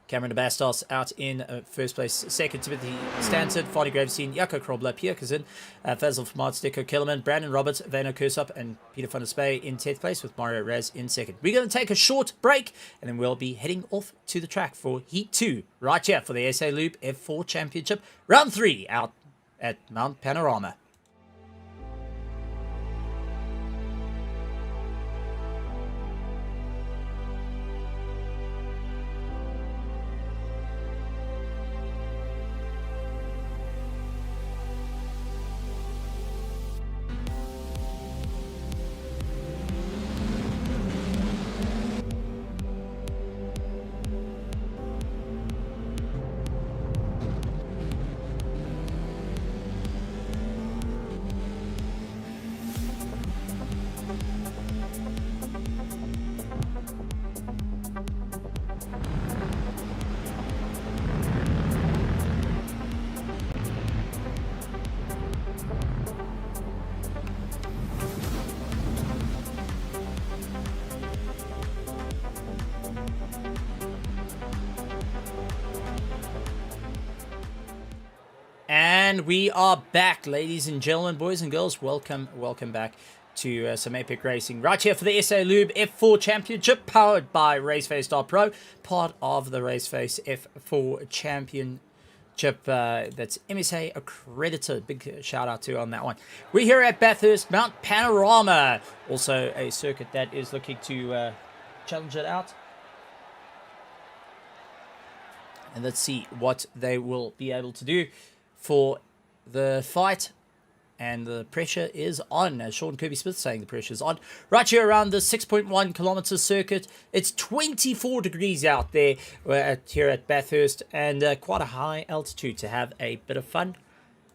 Cameron De Bastos out in first place. Second, Timothy Stanton, Fardy Gravestein, Jaco Krobler, Pierre Kazin, Fazel Vermaat, Steko Kellerman, Brandon Roberts, Vano Kursop, and Peter van der Spey in 10th place, with Mario Raz in second. We're going to take a short break, and then we'll be heading off to the track for Heat 2, right here for the SA Lube F4 Championship, round 3 out at Mount Panorama. And we are back, ladies and gentlemen, boys and girls. Welcome back to some epic racing right here for the SA Lube F4 Championship, powered by RaceFace.Pro, part of the RaceFace F4 Championship that's MSA accredited. Big shout out to on that one. We're here at Bathurst, Mount Panorama, also a circuit that is looking to challenge it out. And let's see what they will be able to do for the fight. And the pressure is on, as Sean Kirby-Smith saying the pressure is on. Right here around the 6.1 kilometer circuit. It's 24 degrees out there here at Bathurst, and quite a high altitude to have a bit of fun.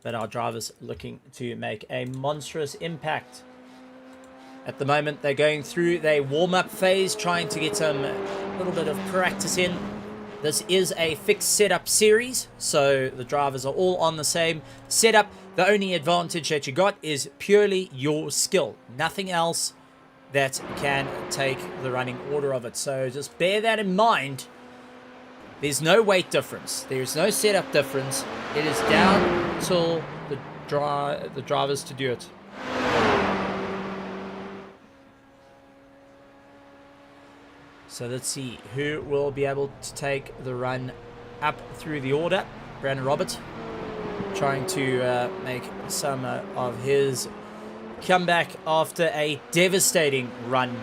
But our drivers looking to make a monstrous impact. At the moment, they're going through their warm-up phase, trying to get a little bit of practice in. This is a fixed setup series, so the drivers are all on the same setup. The only advantage that you got is purely your skill. Nothing else that can take the running order of it. So just bear that in mind. There's no weight difference. There's no setup difference. It is down till the drivers to do it. So let's see who will be able to take the run up through the order. Brandon Roberts trying to make some of his comeback after a devastating run.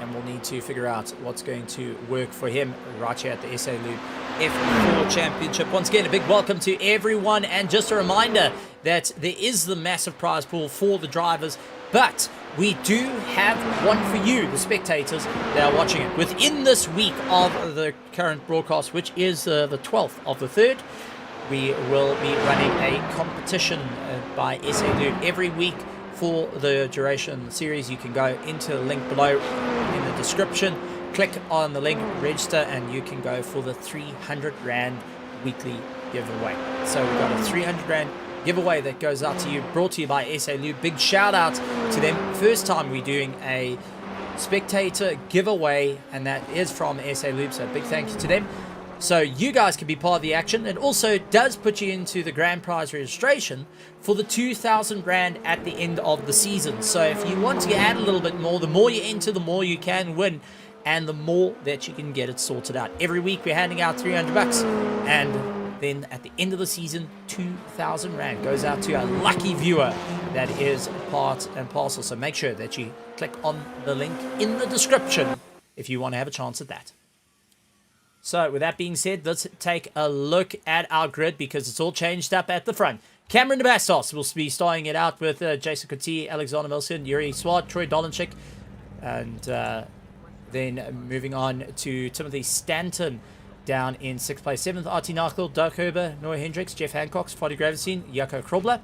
And we'll need to figure out what's going to work for him right here at the SA Lube F4 Championship. Once again, a big welcome to everyone, and just a reminder that there is the massive prize pool for the drivers, but we do have one for you, the spectators that are watching it. Within this week of the current broadcast, which is the 12th of the 3rd, we will be running a competition by SA Lube every week for the duration of the series. You can go into the link below in the description, click on the link, register, and you can go for the 300 Rand weekly giveaway. So we've got a 300 Rand giveaway that goes out to you, brought to you by SA Lube. Big shout out to them. First time we're doing a spectator giveaway, and that is from SA Lube, so big thank you to them. So you guys can be part of the action. It also does put you into the grand prize registration for the 2,000 Rand at the end of the season. So if you want to add a little bit more, the more you enter, the more you can win, and the more that you can get it sorted out. Every week we're handing out 300 bucks, and then at the end of the season, 2,000 Rand goes out to a lucky viewer that is part and parcel. So make sure that you click on the link in the description if you want to have a chance at that. So with that being said, let's take a look at our grid because it's all changed up at the front. Cameron de Bastos will be starting it out with Jason Coetzee, Alexander Milson, Yuri Swart, Troy Dolanchik, and then moving on to Timothy Stanton down in 6th place. 7th, Artie Nachel, Doug Herber, Noah Hendricks, Jeff Hancock, Foddy Gravenstein, Jaco Krobler,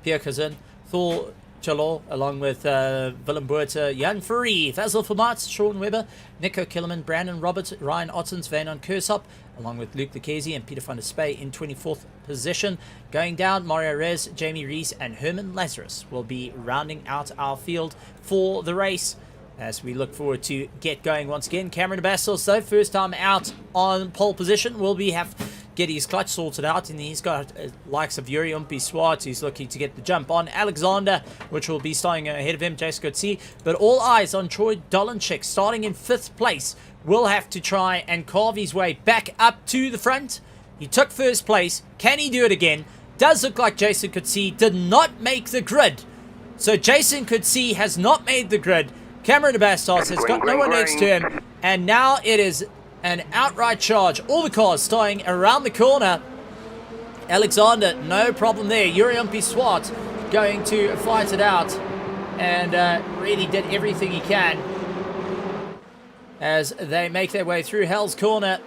Pierre Cousin, Thor Chalo, along with Willem Boerter, Jan Fourie, Vasil Vermaat, Sean Webber, Nico Killerman, Brandon Roberts, Ryan Ottens, Vanon Kersop, along with Luke Lucchese and Peter van der Spey in 24th position. Going down, Mario Rez, Jamie Rees, and Herman Lazarus will be rounding out our field for the race as we look forward to get going once again. Cameron de Bastos, though, first time out on pole position, will get his clutch sorted out, and he's got likes of Yuri Swart, who's looking to get the jump on Alexander, which will be starting ahead of him, Jason Coetzee. But all eyes on Troy Dolanchik, starting in 5th place, will have to try and carve his way back up to the front. He took 1st place. Can he do it again? Does look like Jason Coetzee did not make the grid. So Jason Coetzee has not made the grid. Cameron de Bastos has got no one next to him, and now it is an outright charge. All the cars starting around the corner. Alexander, no problem there. Yuri Swart going to fight it out, and really did everything he can as they make their way through Hell's Corner.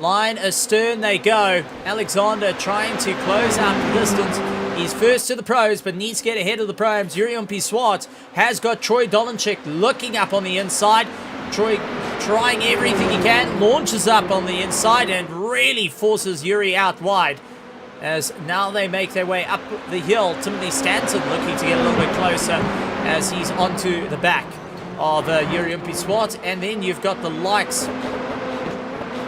Line astern they go. Alexander trying to close out the distance. He's first to the pros, but needs to get ahead of the pros. Yuri Swart has got Troy Dolanchik looking up on the inside. Troy trying everything he can, launches up on the inside and really forces Yuri out wide. As now they make their way up the hill. Timothy Stanton looking to get a little bit closer as he's onto the back of Yuri Swart. And then you've got the likes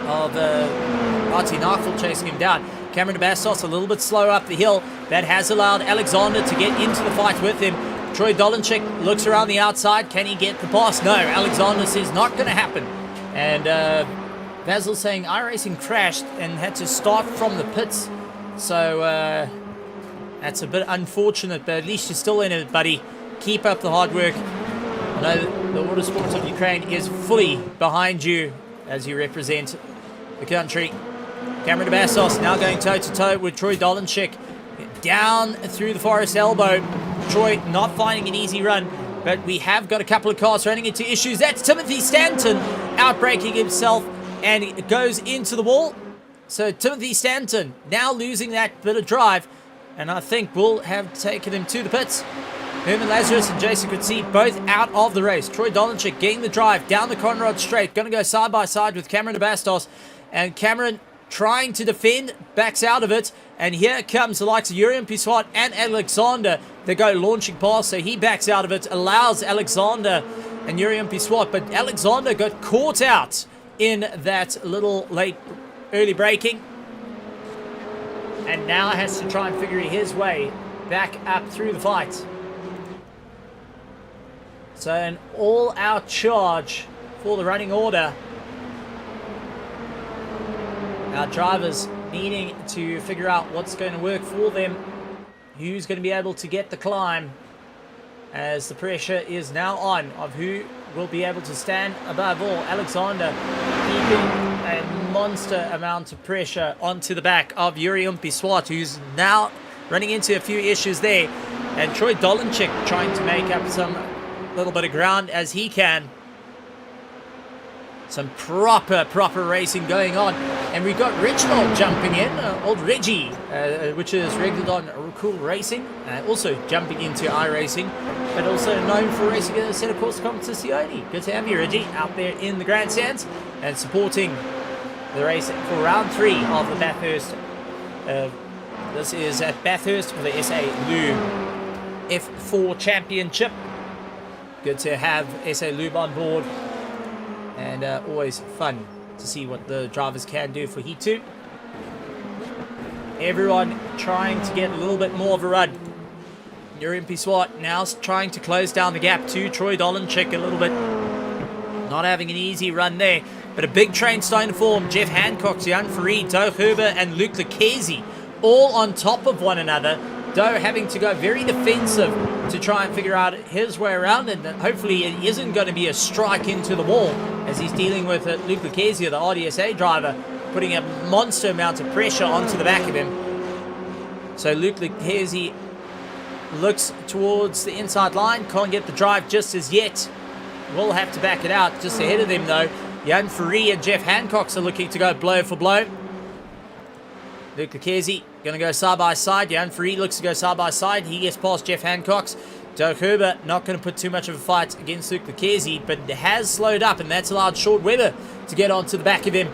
of Artie Nachel chasing him down. Cameron de Bastos a little bit slow up the hill. That has allowed Alexander to get into the fight with him. Troy Dolanchik looks around the outside. Can he get the pass? No. Alexander says not going to happen. And Basil saying iRacing crashed and had to start from the pits. So that's a bit unfortunate, but at least you're still in it, buddy. Keep up the hard work. I know the Water Sports of Ukraine is fully behind you as you represent the country. Cameron de Bastos now going toe-to-toe with Troy Dolanchik. Down through the forest elbow. Troy not finding an easy run, but we have got a couple of cars running into issues. That's Timothy Stanton outbraking himself, and it goes into the wall. So Timothy Stanton now losing that bit of drive, and I think will have taken him to the pits. Herman Lazarus and Jason Coetzee both out of the race. Troy Dolanchik getting the drive down the Conrad Straight. Going to go side by side with Cameron de Bastos. And Cameron trying to defend, backs out of it. And here comes the likes of Yuri Swart and Alexander. They go launching past, so he backs out of it. Allows Alexander and Yuri Swart. But Alexander got caught out in that little early braking. And now has to try and figure his way back up through the fight. So an all-out charge for the running order. Our drivers needing to figure out what's going to work for them. Who's going to be able to get the climb, as the pressure is now on of who will be able to stand above all. Alexander keeping a monster amount of pressure onto the back of Yuri Swart, who's now running into a few issues there. And Troy Dolanchik trying to make up some little bit of ground as he can. Some proper racing going on. And we've got Reginald jumping in, old Reggie, which is Regnodon Cool Racing, also jumping into iRacing, but also known for racing a set of course competizioni. Good to have you, Reggie, out there in the grandstands and supporting the race for round 3 of the Bathurst. This is at Bathurst for the SA Lube F4 Championship. Good to have SA Lube on board. And always fun to see what the drivers can do for Heat 2. Everyone trying to get a little bit more of a run. Urumpi Swart now trying to close down the gap to Troy Dolanchik a little bit. Not having an easy run there. But a big train starting to form. Jeff Hancock, Jan Farid, Doe Huber and Luke Lucchese all on top of one another. Doe having to go very defensive to try and figure out his way around, and hopefully it isn't going to be a strike into the wall as he's dealing with Luke Lucchese, the RDSA driver, putting a monster amount of pressure onto the back of him. So Luke Lucchese looks towards the inside line, can't get the drive just as yet. Will have to back it out. Just ahead of them though, Jan Farid and Jeff Hancock are looking to go blow for blow. Luke Lucchese going to go side by side. Jan Farid looks to go side by side. He gets past Jeff Hancock's. Doug Huber not going to put too much of a fight against Luke Lucchese, but has slowed up, and that's allowed Short Webber to get onto the back of him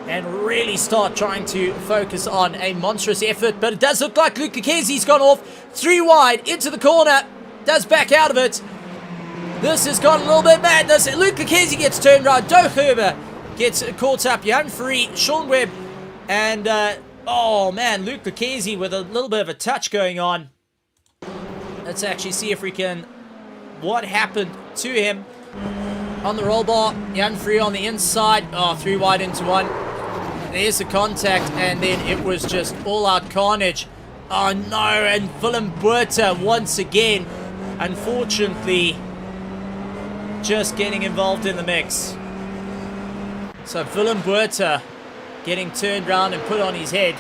and really start trying to focus on a monstrous effort. But it does look like Luke Lucchese's gone off 3 wide into the corner. Does back out of it. This has gone a little bit mad. Luke Lucchese gets turned right. Doug Huber gets caught up. Jan Farid, Sean Webb, and oh man, Luke Lucchese with a little bit of a touch going on. Let's actually see if we can... what happened to him on the roll bar. Jan Farid on the inside. Oh, 3 wide into one. There's the contact, and then it was just all-out carnage. Oh no, and Willem Buerta once again, unfortunately, just getting involved in the mix. So Willem Buerta getting turned around and put on his head.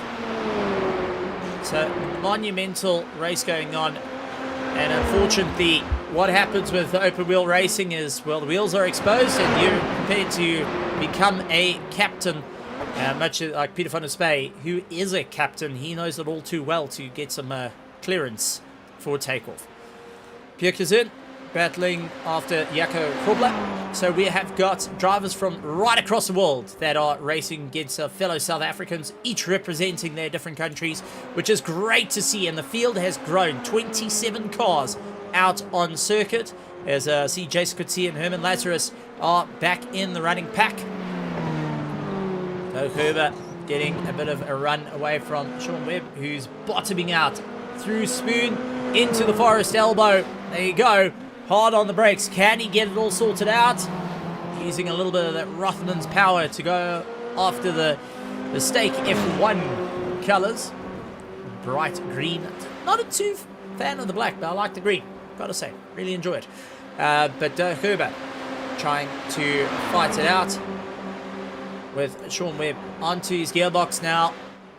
So monumental race going on, and unfortunately what happens with open wheel racing is, well, the wheels are exposed and you're prepared to become a captain, much like Peter van der Spey, who is a captain. He knows it all too well to get some clearance for takeoff. Bjerkesen battling after Jaco Krobler. So we have got drivers from right across the world that are racing against fellow South Africans, each representing their different countries, which is great to see. And the field has grown. 27 cars out on circuit, as see Jason Coetzee and Herman Lazarus are back in the running pack. Doug Huber getting a bit of a run away from Sean Webb, who's bottoming out through Spoon into the Forest Elbow. There you go. Hard on the brakes. Can he get it all sorted out? Using a little bit of that Rothman's power to go after the Stake F1 colours. Bright green. Not a too fan of the black, but I like the green. Gotta say, really enjoy it. But Huber trying to fight it out with Sean Webb onto his gearbox now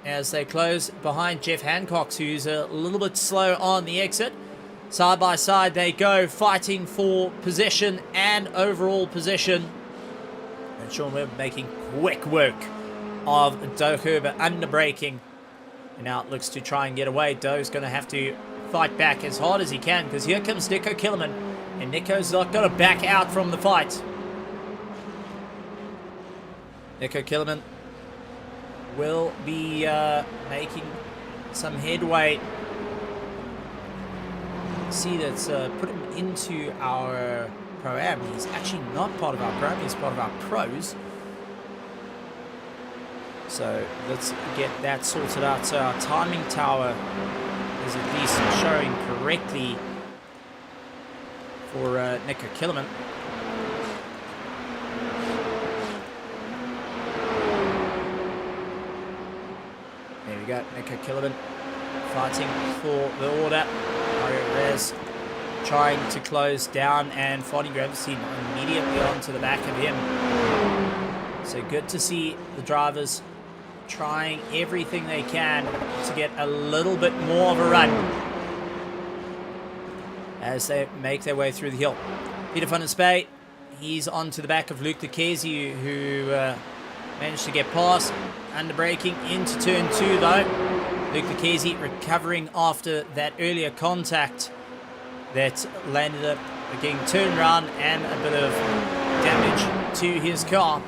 as they close behind Jeff Hancock, who's a little bit slow on the exit. Side by side they go, fighting for possession and overall position. And Sean Webb making quick work of Doe Huber under braking. And now it looks to try and get away. Doe's going to have to fight back as hard as he can, because here comes Nico Killerman. And Nico's not going to back out from the fight. Nico Killerman will be making some headway. See, that's put him into our Pro-Am. He's actually not part of our Pro-Am, he's part of our Pros. So let's get that sorted out. So our timing tower is at least showing correctly for Nico Killerman. There we go, Nico Killerman fighting for the order. Mario Rez trying to close down, and Fonny Graveseed immediately onto the back of him. So good to see the drivers trying everything they can to get a little bit more of a run as they make their way through the hill. Peter van der Spey, he's onto the back of Luke Lucchese, who managed to get past, under braking into turn 2 though. Luke Lucchese recovering after that earlier contact that landed up getting turned around and a bit of damage to his car.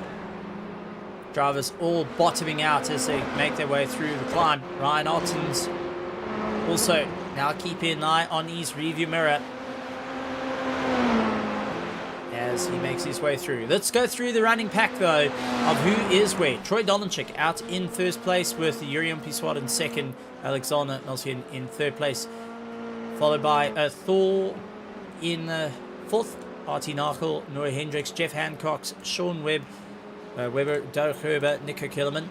Drivers all bottoming out as they make their way through the climb. Ryan Ottens also now keeping an eye on his rearview mirror as he makes his way through. Let's go through the running pack, though, of who is where. Troy Dolanchik out in first place with Yuri Piswad in second, Alexander Nolsian in third place, followed by Thor in fourth, Artie Nachel, Noah Hendricks, Jeff Hancox, Sean Webb, Weber, Derek Herber, Nico Killerman,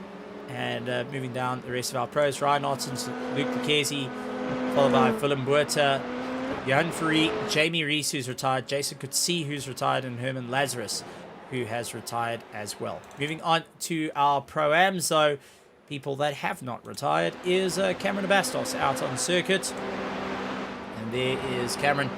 and moving down the rest of our pros, Ryan Ottens, Luke Lucchesi, followed by Willem Buerta, Johan Fourie, Jamie Rees, who's retired, Jason Coetzee, who's retired, and Herman Lazarus, who has retired as well. Moving on to our Pro-Ams, though, people that have not retired is Cameron Bastos out on the circuit. And there is Cameron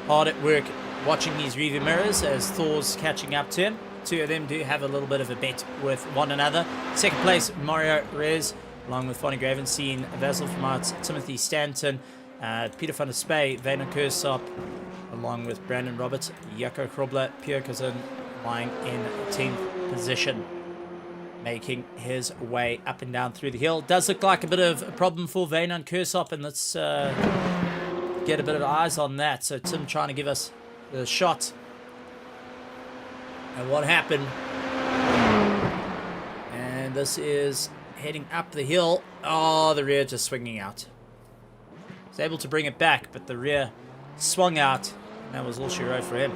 hard at work watching these rearview mirrors as Thor's catching up to him. Two of them do have a little bit of a bet with one another. Second place, Mario Rez, along with Fonnie Gravenstein, Vasil Vermaat, Timothy Stanton, Peter van der Spey, Wayne Kersop, along with Brandon Roberts, Jaco Krobler, Pierre Cousin, lying in 10th position, making his way up and down through the hill. Does look like a bit of a problem for Wayne Kersop, and let's get a bit of eyes on that. So Tim trying to give us the shot and what happened. And this is heading up the hill. Oh, the rear just swinging out. Was able to bring it back, but the rear swung out. And that was all she wrote for him,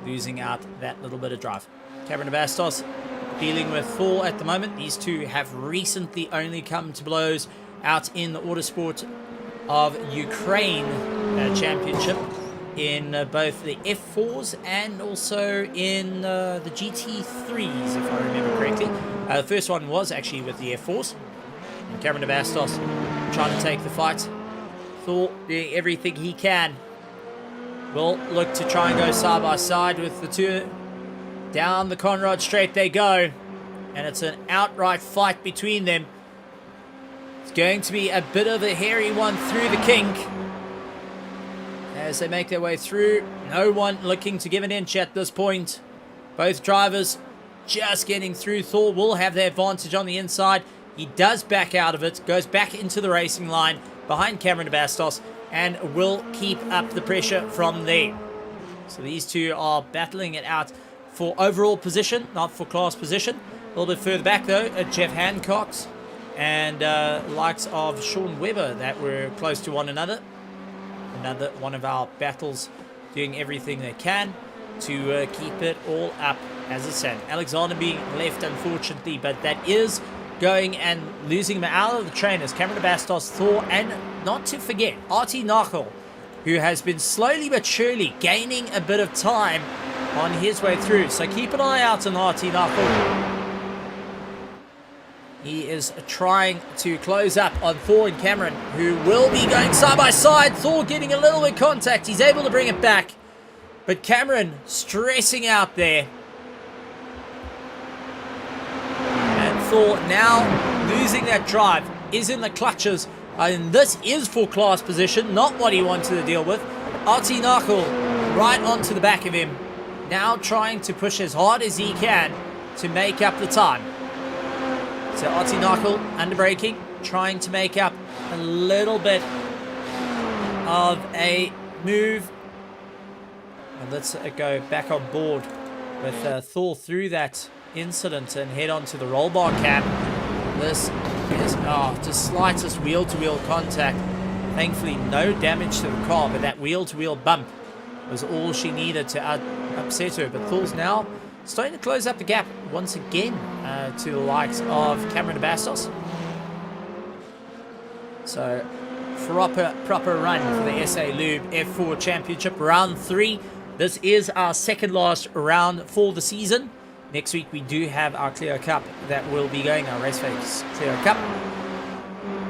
losing out that little bit of drive. Cameron Bastos dealing with Thor at the moment. These two have recently only come to blows out in the Autosport of Ukraine championship in both the F4s and also in the GT3s, if I remember correctly. The first one was actually with the F4s. And Cameron Bastos trying to take the fight. Thor doing everything he can. Will look to try and go side by side with the two. Down the Conrad straight they go. And it's an outright fight between them. It's going to be a bit of a hairy one through the kink. As they make their way through. No one looking to give an inch at this point. Both drivers just getting through. Thor will have the advantage on the inside. He does back out of it. Goes back into the racing line behind Cameron Bastos. And will keep up the pressure from there. So these two are battling it out for overall position, not for class position. A little bit further back though, Jeff Hancox and likes of Sean Webber that were close to one another. Another one of our battles doing everything they can to keep it all up as it's said. Alexander being left unfortunately, but that is going and losing him out of the trainers. Cameron Bastos, Thor, and not to forget Artie Nachel, who has been slowly but surely gaining a bit of time on his way through. So keep an eye out on Artie Nachel. He is trying to close up on Thor and Cameron, who will be going side by side. Thor getting a little bit of contact. He's able to bring it back. But Cameron stressing out there. And Thor now losing that drive. Is in the clutches. And this is for class position. Not what he wanted to deal with. Artie Nachel right onto the back of him. Now trying to push as hard as he can to make up the time. So Artie Nachel under braking, trying to make up a little bit of a move. And let's go back on board with Thor through that incident and head on to the roll bar cam. This is just slightest wheel-to-wheel contact. Thankfully no damage to the car, but that wheel-to-wheel bump was all she needed to upset her. But Thor's now starting to close up the gap once again to the likes of Cameron Bastos. So proper run for the SA Lube F4 Championship round 3. This is our second last round for the season. Next week we do have our Clear Cup that will be going, our RaceFace Clear Cup.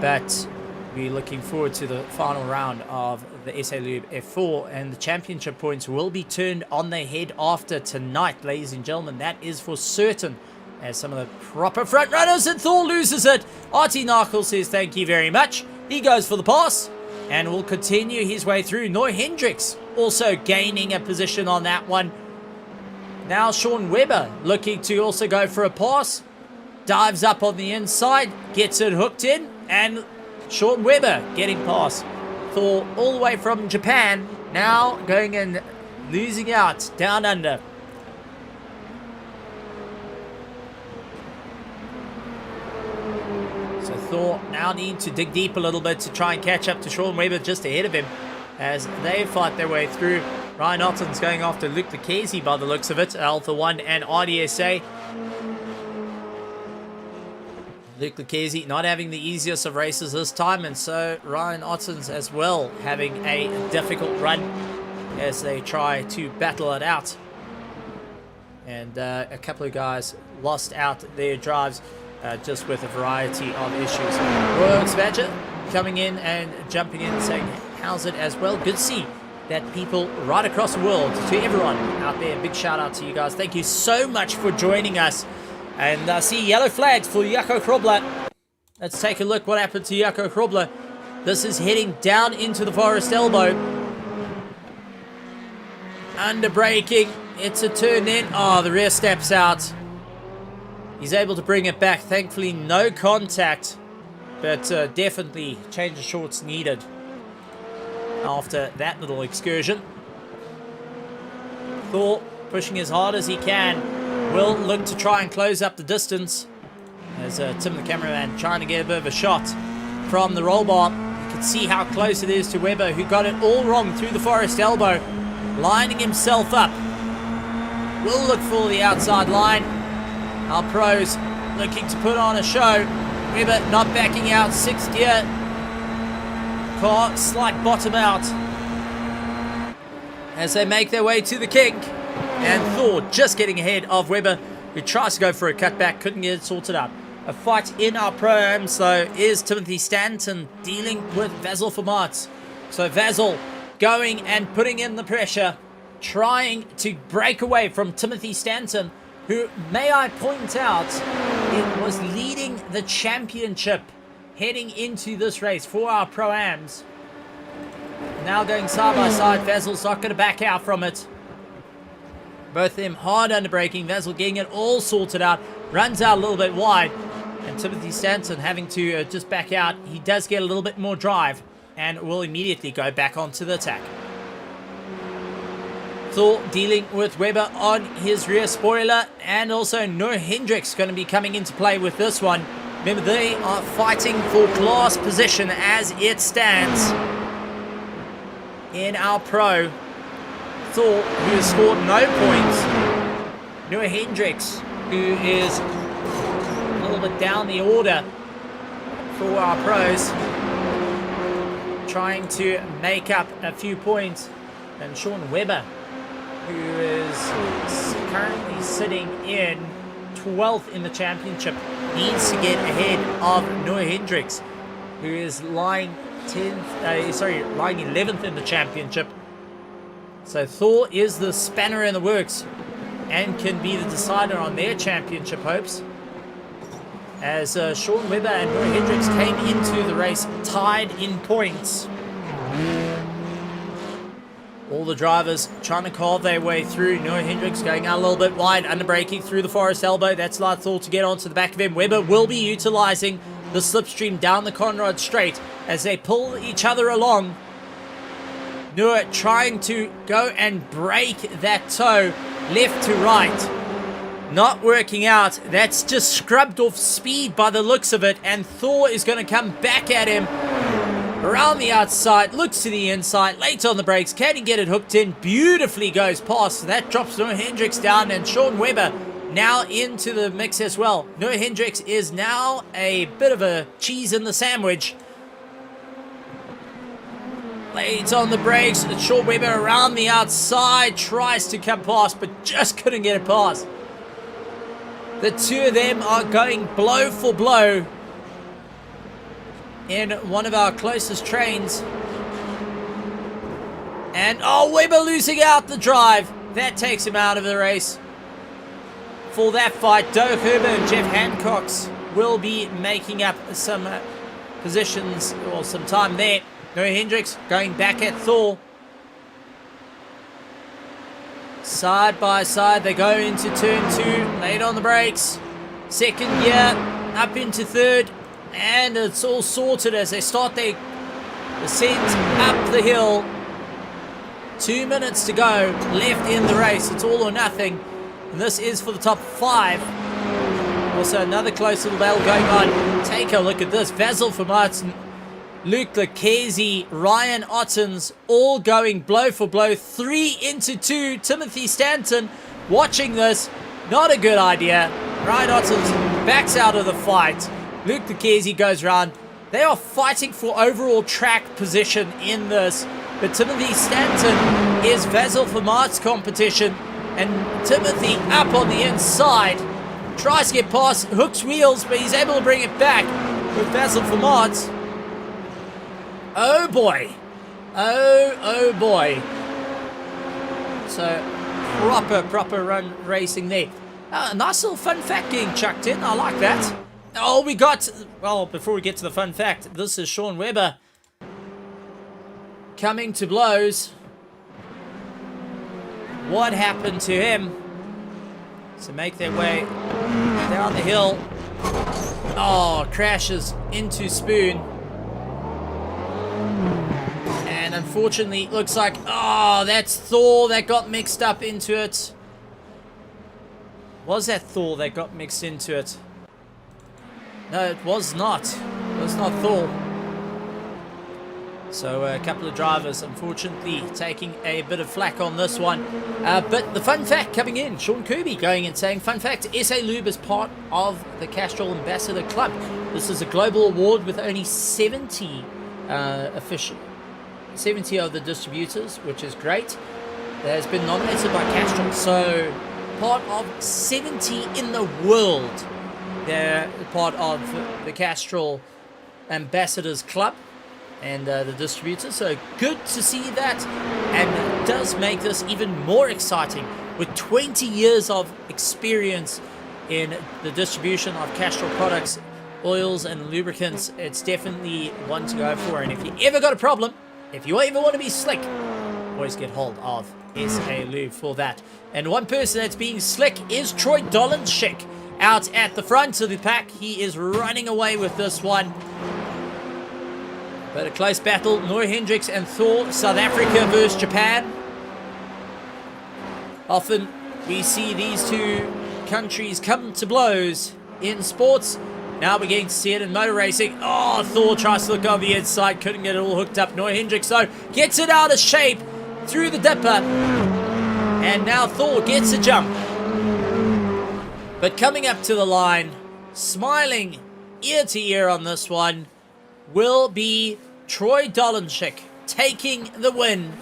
But we're looking forward to the final round of the SA Lube F4, and the championship points will be turned on their head after tonight, ladies and gentlemen. That is for certain, as some of the proper front runners, and Thor loses it. Artie Nachel says thank you very much. He goes for the pass and will continue his way through. Noah Hendricks also gaining a position on that one. Now Sean Webber looking to also go for a pass. Dives up on the inside, gets it hooked in, and Sean Webber getting past Thor all the way from Japan. Now going and losing out down under Thor now need to dig deep a little bit to try and catch up to Sean Webber just ahead of him as they fight their way through. Ryan Otten's going after Luke Lucchese by the looks of it, Alpha 1 and RDSA. Luke Lucchese not having the easiest of races this time, and so Ryan Otten's as well having a difficult run as they try to battle it out. And a couple of guys lost out their drives just with a variety of issues. Royal Badger coming in and jumping in saying, how's it as well? Good to see that people right across the world, to everyone out there, big shout out to you guys. Thank you so much for joining us. And I see yellow flags for Jaco Krobler. Let's take a look what happened to Jaco Krobler. This is heading down into the Forest Elbow. Under braking. It's a turn in. Oh, the rear steps out. He's able to bring it back. Thankfully, no contact. But definitely change of shorts needed after that little excursion. Thor pushing as hard as he can. Will look to try and close up the distance as Tim the cameraman trying to get a bit of a shot from the roll bar. You can see how close it is to Webber, who got it all wrong through the Forest Elbow, lining himself up. Will look for the outside line. Our pros looking to put on a show. Webber not backing out, 6th gear. Car slight bottom out as they make their way to the kink. And Thor just getting ahead of Webber, who tries to go for a cutback, couldn't get it sorted out. A fight in our Pro-Ams, though, is Timothy Stanton dealing with Vasil Vermaat. So Vasil going and putting in the pressure, trying to break away from Timothy Stanton, who, may I point out, it was leading the championship heading into this race for our Pro-Ams. Now going side by side, Vasil's not going to back out from it. Both of them hard under braking. Vasil getting it all sorted out. Runs out a little bit wide. And Timothy Stanton having to just back out. He does get a little bit more drive and will immediately go back onto the attack. Thor dealing with Webber on his rear spoiler. And also Noah Hendricks going to be coming into play with this one. Remember, they are fighting for class position as it stands in our Pro. Thor, who has scored no points. Noah Hendricks, who is a little bit down the order for our pros, trying to make up a few points. And Sean Webber, who is currently sitting in 12th in the championship, needs to get ahead of Noah Hendricks, who is lying 11th in the championship. So Thor is the spanner in the works and can be the decider on their championship hopes. As Sean Webber and Noah Hendricks came into the race tied in points. All the drivers trying to carve their way through. Noah Hendricks going out a little bit wide, under braking through the Forest Elbow. That's allowed Thor to get onto the back of him. Webber will be utilizing the slipstream down the Conrad Straight as they pull each other along. Noah trying to go and break that toe left to right. Not working out. That's just scrubbed off speed by the looks of it. And Thor is going to come back at him around the outside. Looks to the inside. Late on the brakes. Can he get it hooked in? Beautifully goes past. That drops Noah Hendricks down. And Sean Webber now into the mix as well. Noah Hendricks is now a bit of a cheese in the sandwich. Late on the brakes, Sean Webber around the outside, tries to come past, but just couldn't get it past. The two of them are going blow for blow in one of our closest trains. And, oh, Webber losing out the drive. That takes him out of the race. For that fight, Doug Herber and Jeff Hancox will be making up some positions, or some time there. Noah Hendricks going back at Thor. Side by side, they go into turn 2. Late on the brakes. Second gear, up into third. And it's all sorted as they start their descent up the hill. 2 minutes to go left in the race. It's all or nothing. And this is for the top 5. Also, another close little battle going on. Take a look at this. Basil for Martin, Luke Lucchese, Ryan Ottens, all going blow for blow. 3 into 2. Timothy Stanton watching this. Not a good idea. Ryan Ottens backs out of the fight. Luke Lucchese goes round. They are fighting for overall track position in this. But Timothy Stanton is Basil for Mart's competition. And Timothy up on the inside. Tries to get past, hooks wheels, but he's able to bring it back with Basil for Mart. Oh boy. Oh boy. So, proper run racing there. A nice little fun fact getting chucked in. I like that. Oh, we got... Well, before we get to the fun fact, this is Sean Webber coming to blows. What happened to him? So make their way down the hill. Oh, crashes into Spoon. And unfortunately, it looks like... Oh, that's Thor that got mixed up into it. Was that Thor that got mixed into it? No, it was not. It was not Thor. So a couple of drivers, unfortunately, taking a bit of flack on this one. But the fun fact coming in, Sean Kirby going and saying, fun fact, SA Lube is part of the Castrol Ambassador Club. This is a global award with only 70 official, 70 of the distributors, which is great. That has been nominated by Castrol. So part of 70 in the world. They're part of the Castrol Ambassadors Club and the distributors, so good to see that, and it does make this even more exciting with 20 years of experience in the distribution of Castrol products, oils and lubricants. It's definitely one to go for, and if you ever got a problem, if you ever want to be slick, always get hold of SA Lube for that. And one person that's being slick is Troy Dolanczyk out at the front of the pack. He is running away with this one. But a close battle, Noah Hendricks and Thor, South Africa versus Japan. Often we see these two countries come to blows in sports. Now we're getting to see it in motor racing. Oh, Thor tries to look over the inside, couldn't get it all hooked up. Noah Hendricks, though, gets it out of shape through the dipper. And now Thor gets a jump. But coming up to the line, smiling ear to ear on this one, will be Troy Dolanczyk taking the win.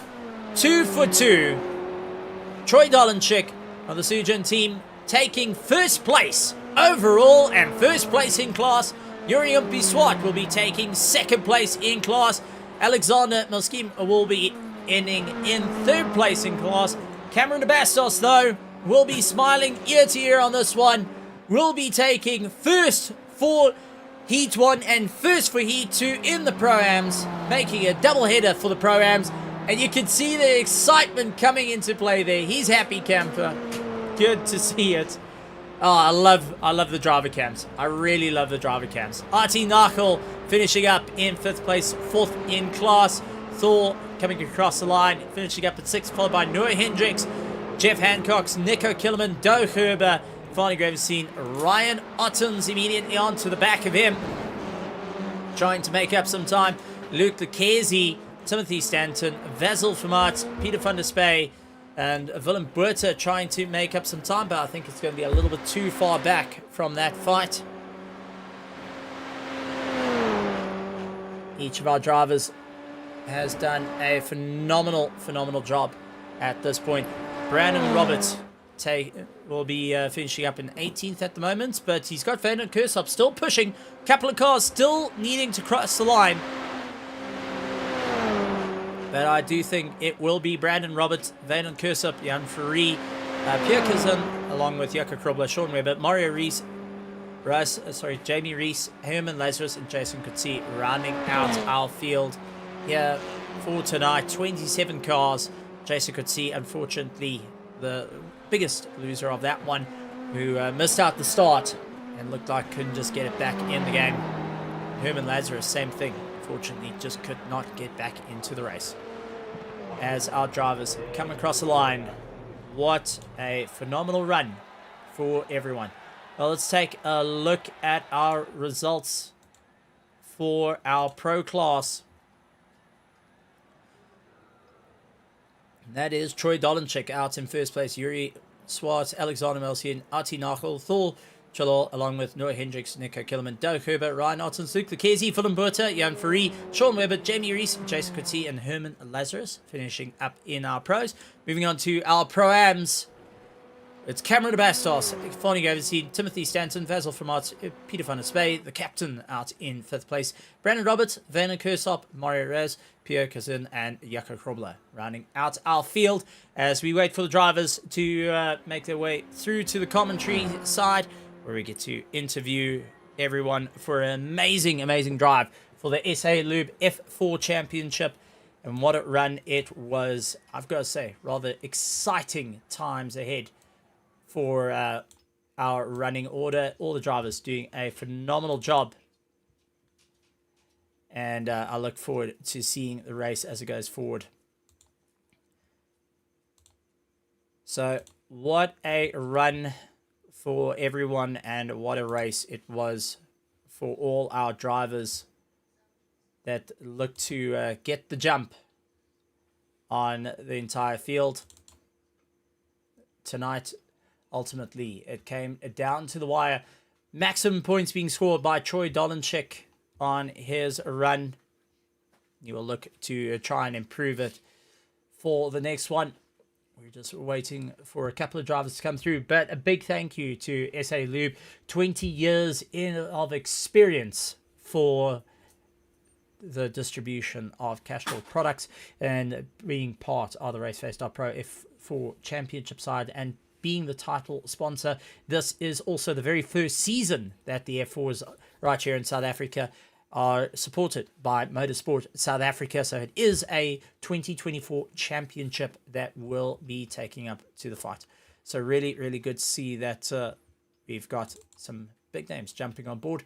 2 for 2. Troy Dolanczyk of the Sujan team taking first place overall and first place in class. Yuri Umpi-Swart will be taking second place in class. Alexander Milskim will be ending in third place in class. Cameron de Bastos, though, will be smiling ear to ear on this one. Will be taking first for Heat 1 and first for Heat 2 in the Pro-Ams, making a double header for the Pro-Ams, and you can see the excitement coming into play there. He's happy camper. Good to see it. Oh, I love the driver cams. I really love the driver cams. RT Nachel finishing up in 5th place, 4th in class. Thor coming across the line, finishing up at 6th, followed by Noah Hendricks, Jeff Hancock's, Nico Killerman, Doe Herber. Finally, Graham seen Ryan Ottens immediately onto the back of him, trying to make up some time. Luke Lucchese, Timothy Stanton, Basil Vermaat, Peter van der Spey, and Willem Buerta trying to make up some time, but I think it's going to be a little bit too far back from that fight. Each of our drivers has done a phenomenal job at this point. Brandon Roberts will be finishing up in 18th at the moment, but he's got Van Kursop still pushing. A couple of cars still needing to cross the line. But I do think it will be Brandon Roberts, Van Kursop, Jan Fourie, Pierre Kazan, along with Jacco Krobler, Sean Webber, Mario Rees, Jamie Rees, Herman Lazarus, and Jason Coetzee rounding out our field here for tonight. 27 cars. Jason Coetzee, unfortunately, the biggest loser of that one, who missed out the start and looked like couldn't just get it back in the game. Herman Lazarus, same thing. Fortunately, just could not get back into the race. As our drivers come across the line, what a phenomenal run for everyone. Well, let's take a look at our results for our pro class. That is Troy Dolenchik out in first place, Yuri Swart, Alexander Melsian, Artie Nachel, Thor Chalor, along with Noah Hendricks, Nico Killerman, Doug Herbert, Ryan Ottens, Luke Lucchese, Fulham Burta, Jan Faree, Sean Webber, Jamie Reese, Jason Coetzee, and Herman Lazarus finishing up in our pros. Moving on to our pro-ams. It's Cameron Bastos, Fonny Gavenstein, Timothy Stanton, Vasil Fremont, Peter van der Spey, the captain out in 5th place, Brandon Roberts, Werner Kursop, Mario Rez, Pierre Kazin, and Jaco Krobler rounding out our field as we wait for the drivers to make their way through to the commentary side where we get to interview everyone for an amazing, amazing drive for the SA Lube F4 Championship. And what a run it was. I've got to say, rather exciting times ahead for our running order. All the drivers doing a phenomenal job. And I look forward to seeing the race as it goes forward. So what a run for everyone, and what a race it was for all our drivers that look to get the jump on the entire field tonight. Ultimately, it came down to the wire. Maximum points being scored by Troy Dolenchik on his run. You will look to try and improve it for the next one. We're just waiting for a couple of drivers to come through. But a big thank you to SA Lube. 20 years of experience for the distribution of Castrol products and being part of the RaceFace.Pro F4 Championship side and being the title sponsor. This is also the very first season that the F4s right here in South Africa are supported by Motorsport South Africa. So it is a 2024 championship that will be taking up to the fight. So really, really good to see that we've got some big names jumping on board.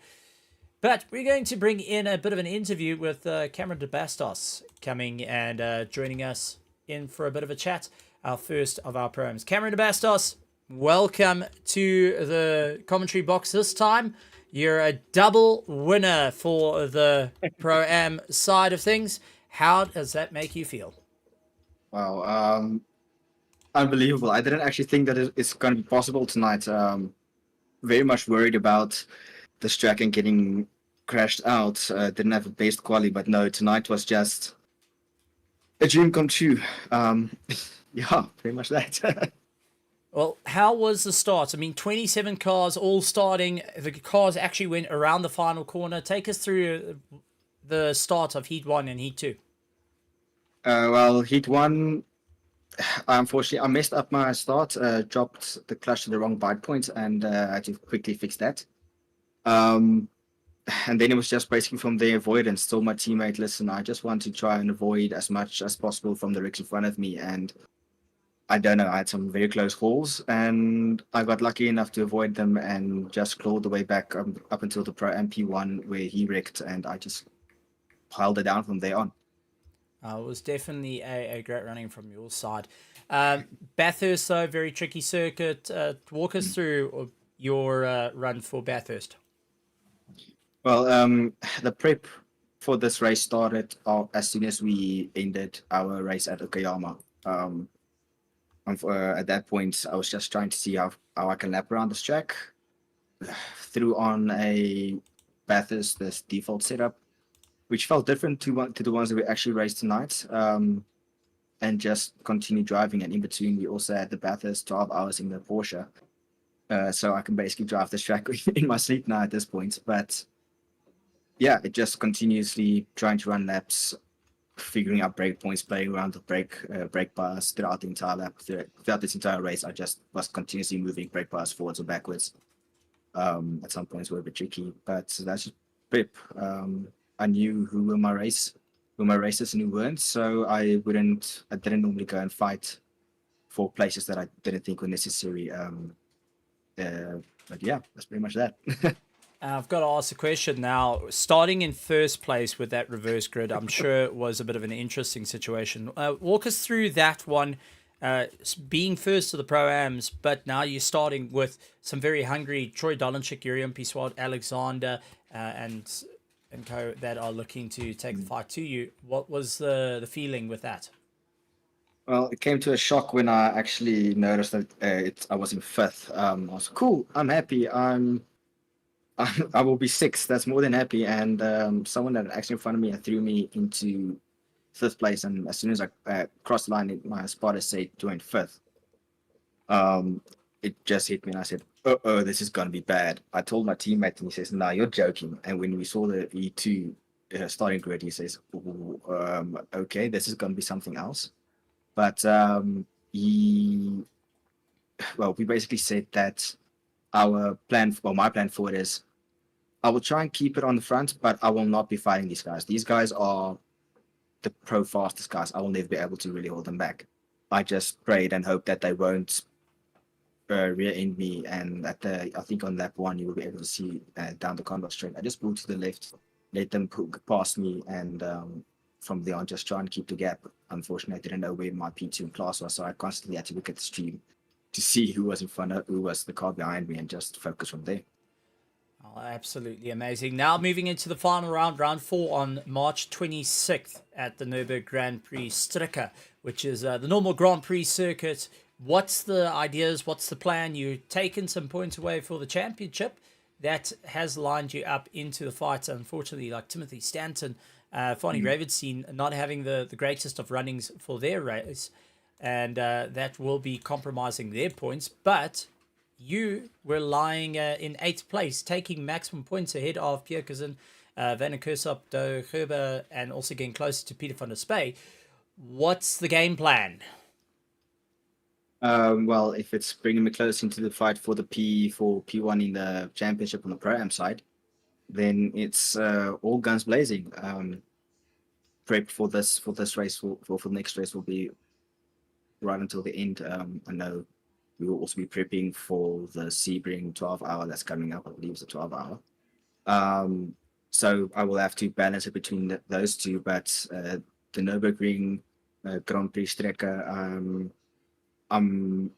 But we're going to bring in a bit of an interview with Cameron de Bastos coming and joining us in for a bit of a chat. Our first of our programs. Cameron de Bastos, welcome to the commentary box this time. You're a double winner for the Pro-Am side of things. How does that make you feel? Wow, unbelievable. I didn't actually think that it's going to be possible tonight. Very much worried about the track and getting crashed out. Didn't have a best quali, but no, tonight was just a dream come true. Yeah, pretty much that. Well, how was the start? I mean, 27 cars all starting. The cars actually went around the final corner. Take us through the start of Heat 1 and Heat 2. Well, Heat 1, unfortunately, I messed up my start, dropped the clutch to the wrong bite point, and I had to quickly fix that. And then it was just basically from there avoidance. Told my teammate, listen, I just want to try and avoid as much as possible from the wrecks in front of me. And I don't know, I had some very close calls, and I got lucky enough to avoid them and just clawed the way back up until the Pro MP1 where he wrecked, and I just piled it down from there on. It was definitely a great running from your side. Bathurst, though, very tricky circuit. Walk us through your run for Bathurst. Well, the prep for this race started as soon as we ended our race at Okayama. At that point, I was just trying to see how I can lap around this track. Threw on a Bathurst, this default setup, which felt different to the ones that we actually raced tonight, and just continued driving. And in between, we also had the Bathurst 12 hours in the Porsche. So I can basically drive this track in my sleep now at this point. But yeah, it just continuously trying to run laps, figuring out break points, playing around the brake bars throughout the entire lap. Throughout this entire race, I just was continuously moving brake bars forwards or backwards. At some points were a bit tricky, but that's just prep. I knew who were my racers and who weren't, so I didn't normally go and fight for places that I didn't think were necessary. But yeah, that's pretty much that. I've got to ask a question now. Starting in first place with that reverse grid, I'm sure it was a bit of an interesting situation. Walk us through that one. being first to the Pro-Ams, but now you're starting with some very hungry Troy Dolanchik, Uriam Piswad, Alexander, and co that are looking to take the fight to you. What was the feeling with that? Well, it came to a shock when I actually noticed that I was in fifth. I was cool. I'm happy. I will be sixth. That's more than happy. And someone that actually in front of me threw me into fifth place. And as soon as I crossed the line, my spotter said join fifth. It just hit me, and I said, "Oh, this is gonna be bad." I told my teammate, and he says, "No, you're joking." And when we saw the E2 starting grid, he says, "Ooh, okay, this is gonna be something else." But we basically said that my plan forward is I will try and keep it on the front, but I will not be fighting these guys. These guys are the pro fastest guys. I will never be able to really hold them back. I just prayed and hoped that they won't rear end me, and I think on lap one you will be able to see down the convoy straight. I just pulled to the left, let them past me, and from there on just try and keep the gap. Unfortunately, I didn't know where my P2 class was, so I constantly had to look at the stream to see who was in front of who was the car behind me, and just focus from there. Oh, absolutely amazing. Now moving into the final round, round 4 on March 26th at the Nürburgring Grand Prix Stricker, which is the normal Grand Prix circuit. What's the ideas? What's the plan? You've taken some points away for the championship. That has lined you up into the fight. Unfortunately, like Timothy Stanton, Fani Gravidstein not having the greatest of runnings for their race. And that will be compromising their points. But you were lying in 8th place, taking maximum points ahead of Pierre Cousin, Van Kersop, Do Gerber, and also getting closer to Peter van der Spey. What's the game plan? Well, if it's bringing me close into the fight for P1 in the championship on the Pro-Am side, then it's all guns blazing. Prep for this race for the next race will be right until the end. I know we will also be prepping for the Sebring 12-hour that's coming up. I believe it's a 12-hour. So I will have to balance it between those two. But the Nürburgring Grand Prix Strecker, I'm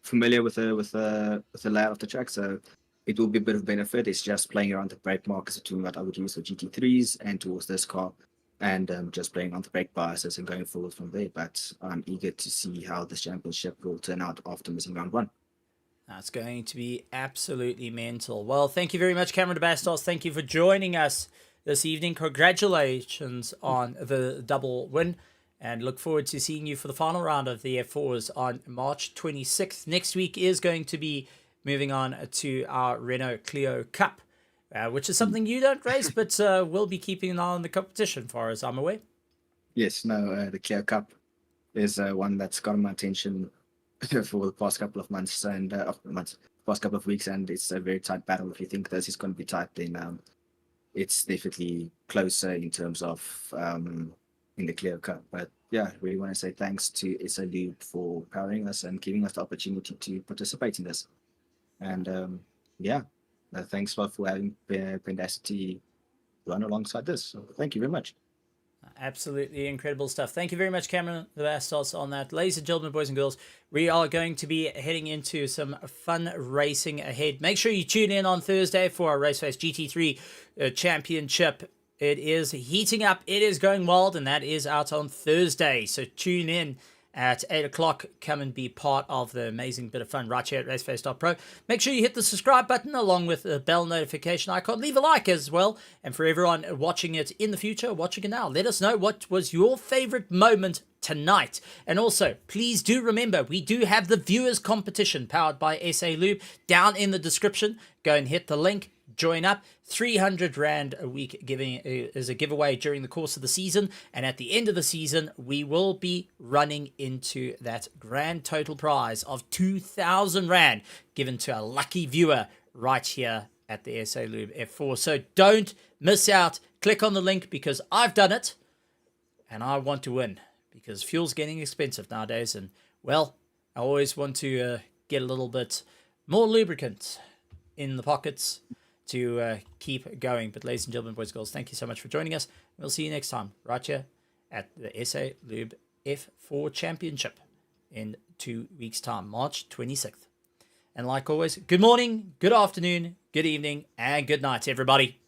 familiar with the layout of the track, so it will be a bit of benefit. It's just playing around the brake markers between what I would use for GT3s and towards this car, and just playing on the brake biases and going forward from there. But I'm eager to see how this championship will turn out after missing round 1. That's going to be absolutely mental. Well, thank you very much, Cameron de Bastos. Thank you for joining us this evening. Congratulations on the double win, and look forward to seeing you for the final round of the F4s on March 26th. Next week is going to be moving on to our Renault Clio Cup, which is something you don't race, but we'll be keeping an eye on the competition, far as I'm aware. Yes, no, the Clio Cup is one that's got my attention for the past couple of months and past couple of weeks, and it's a very tight battle. If you think this is going to be tight, then it's definitely closer in terms of in the Clio Cup. But yeah, really want to say thanks to SA Lube for powering us and giving us the opportunity to participate in this. And thanks a lot for having Pendacity run alongside this. So thank you very much. Absolutely incredible stuff. Thank you very much, Cameron the Bastos, on that. Ladies and gentlemen, boys and girls, we are going to be heading into some fun racing ahead. Make sure you tune in on Thursday for our RaceFace GT3 Championship. It is heating up. It is going wild, and that is out on Thursday. So tune in at 8 o'clock. Come and be part of the amazing bit of fun right here at RaceFace.Pro. Make sure you hit the subscribe button along with the bell notification icon. Leave a like as well. And for everyone watching it in the future, watching it now, let us know what was your favorite moment tonight. And also, please do remember, we do have the viewers competition powered by SA Lube down in the description. Go and hit the link. Join up. 300 Rand a week giving is a giveaway during the course of the season, and at the end of the season we will be running into that grand total prize of 2,000 Rand given to a lucky viewer right here at the SA Lube F4. So don't miss out. Click on the link, because I've done it and I want to win, because fuel's getting expensive nowadays, and well, I always want to get a little bit more lubricant in the pockets to keep going. But ladies and gentlemen, boys and girls, thank you so much for joining us. We'll see you next time right here at the SA Lube F4 Championship. in 2 weeks' time, March 26th. And like always, good morning, good afternoon, good evening, and good night, everybody.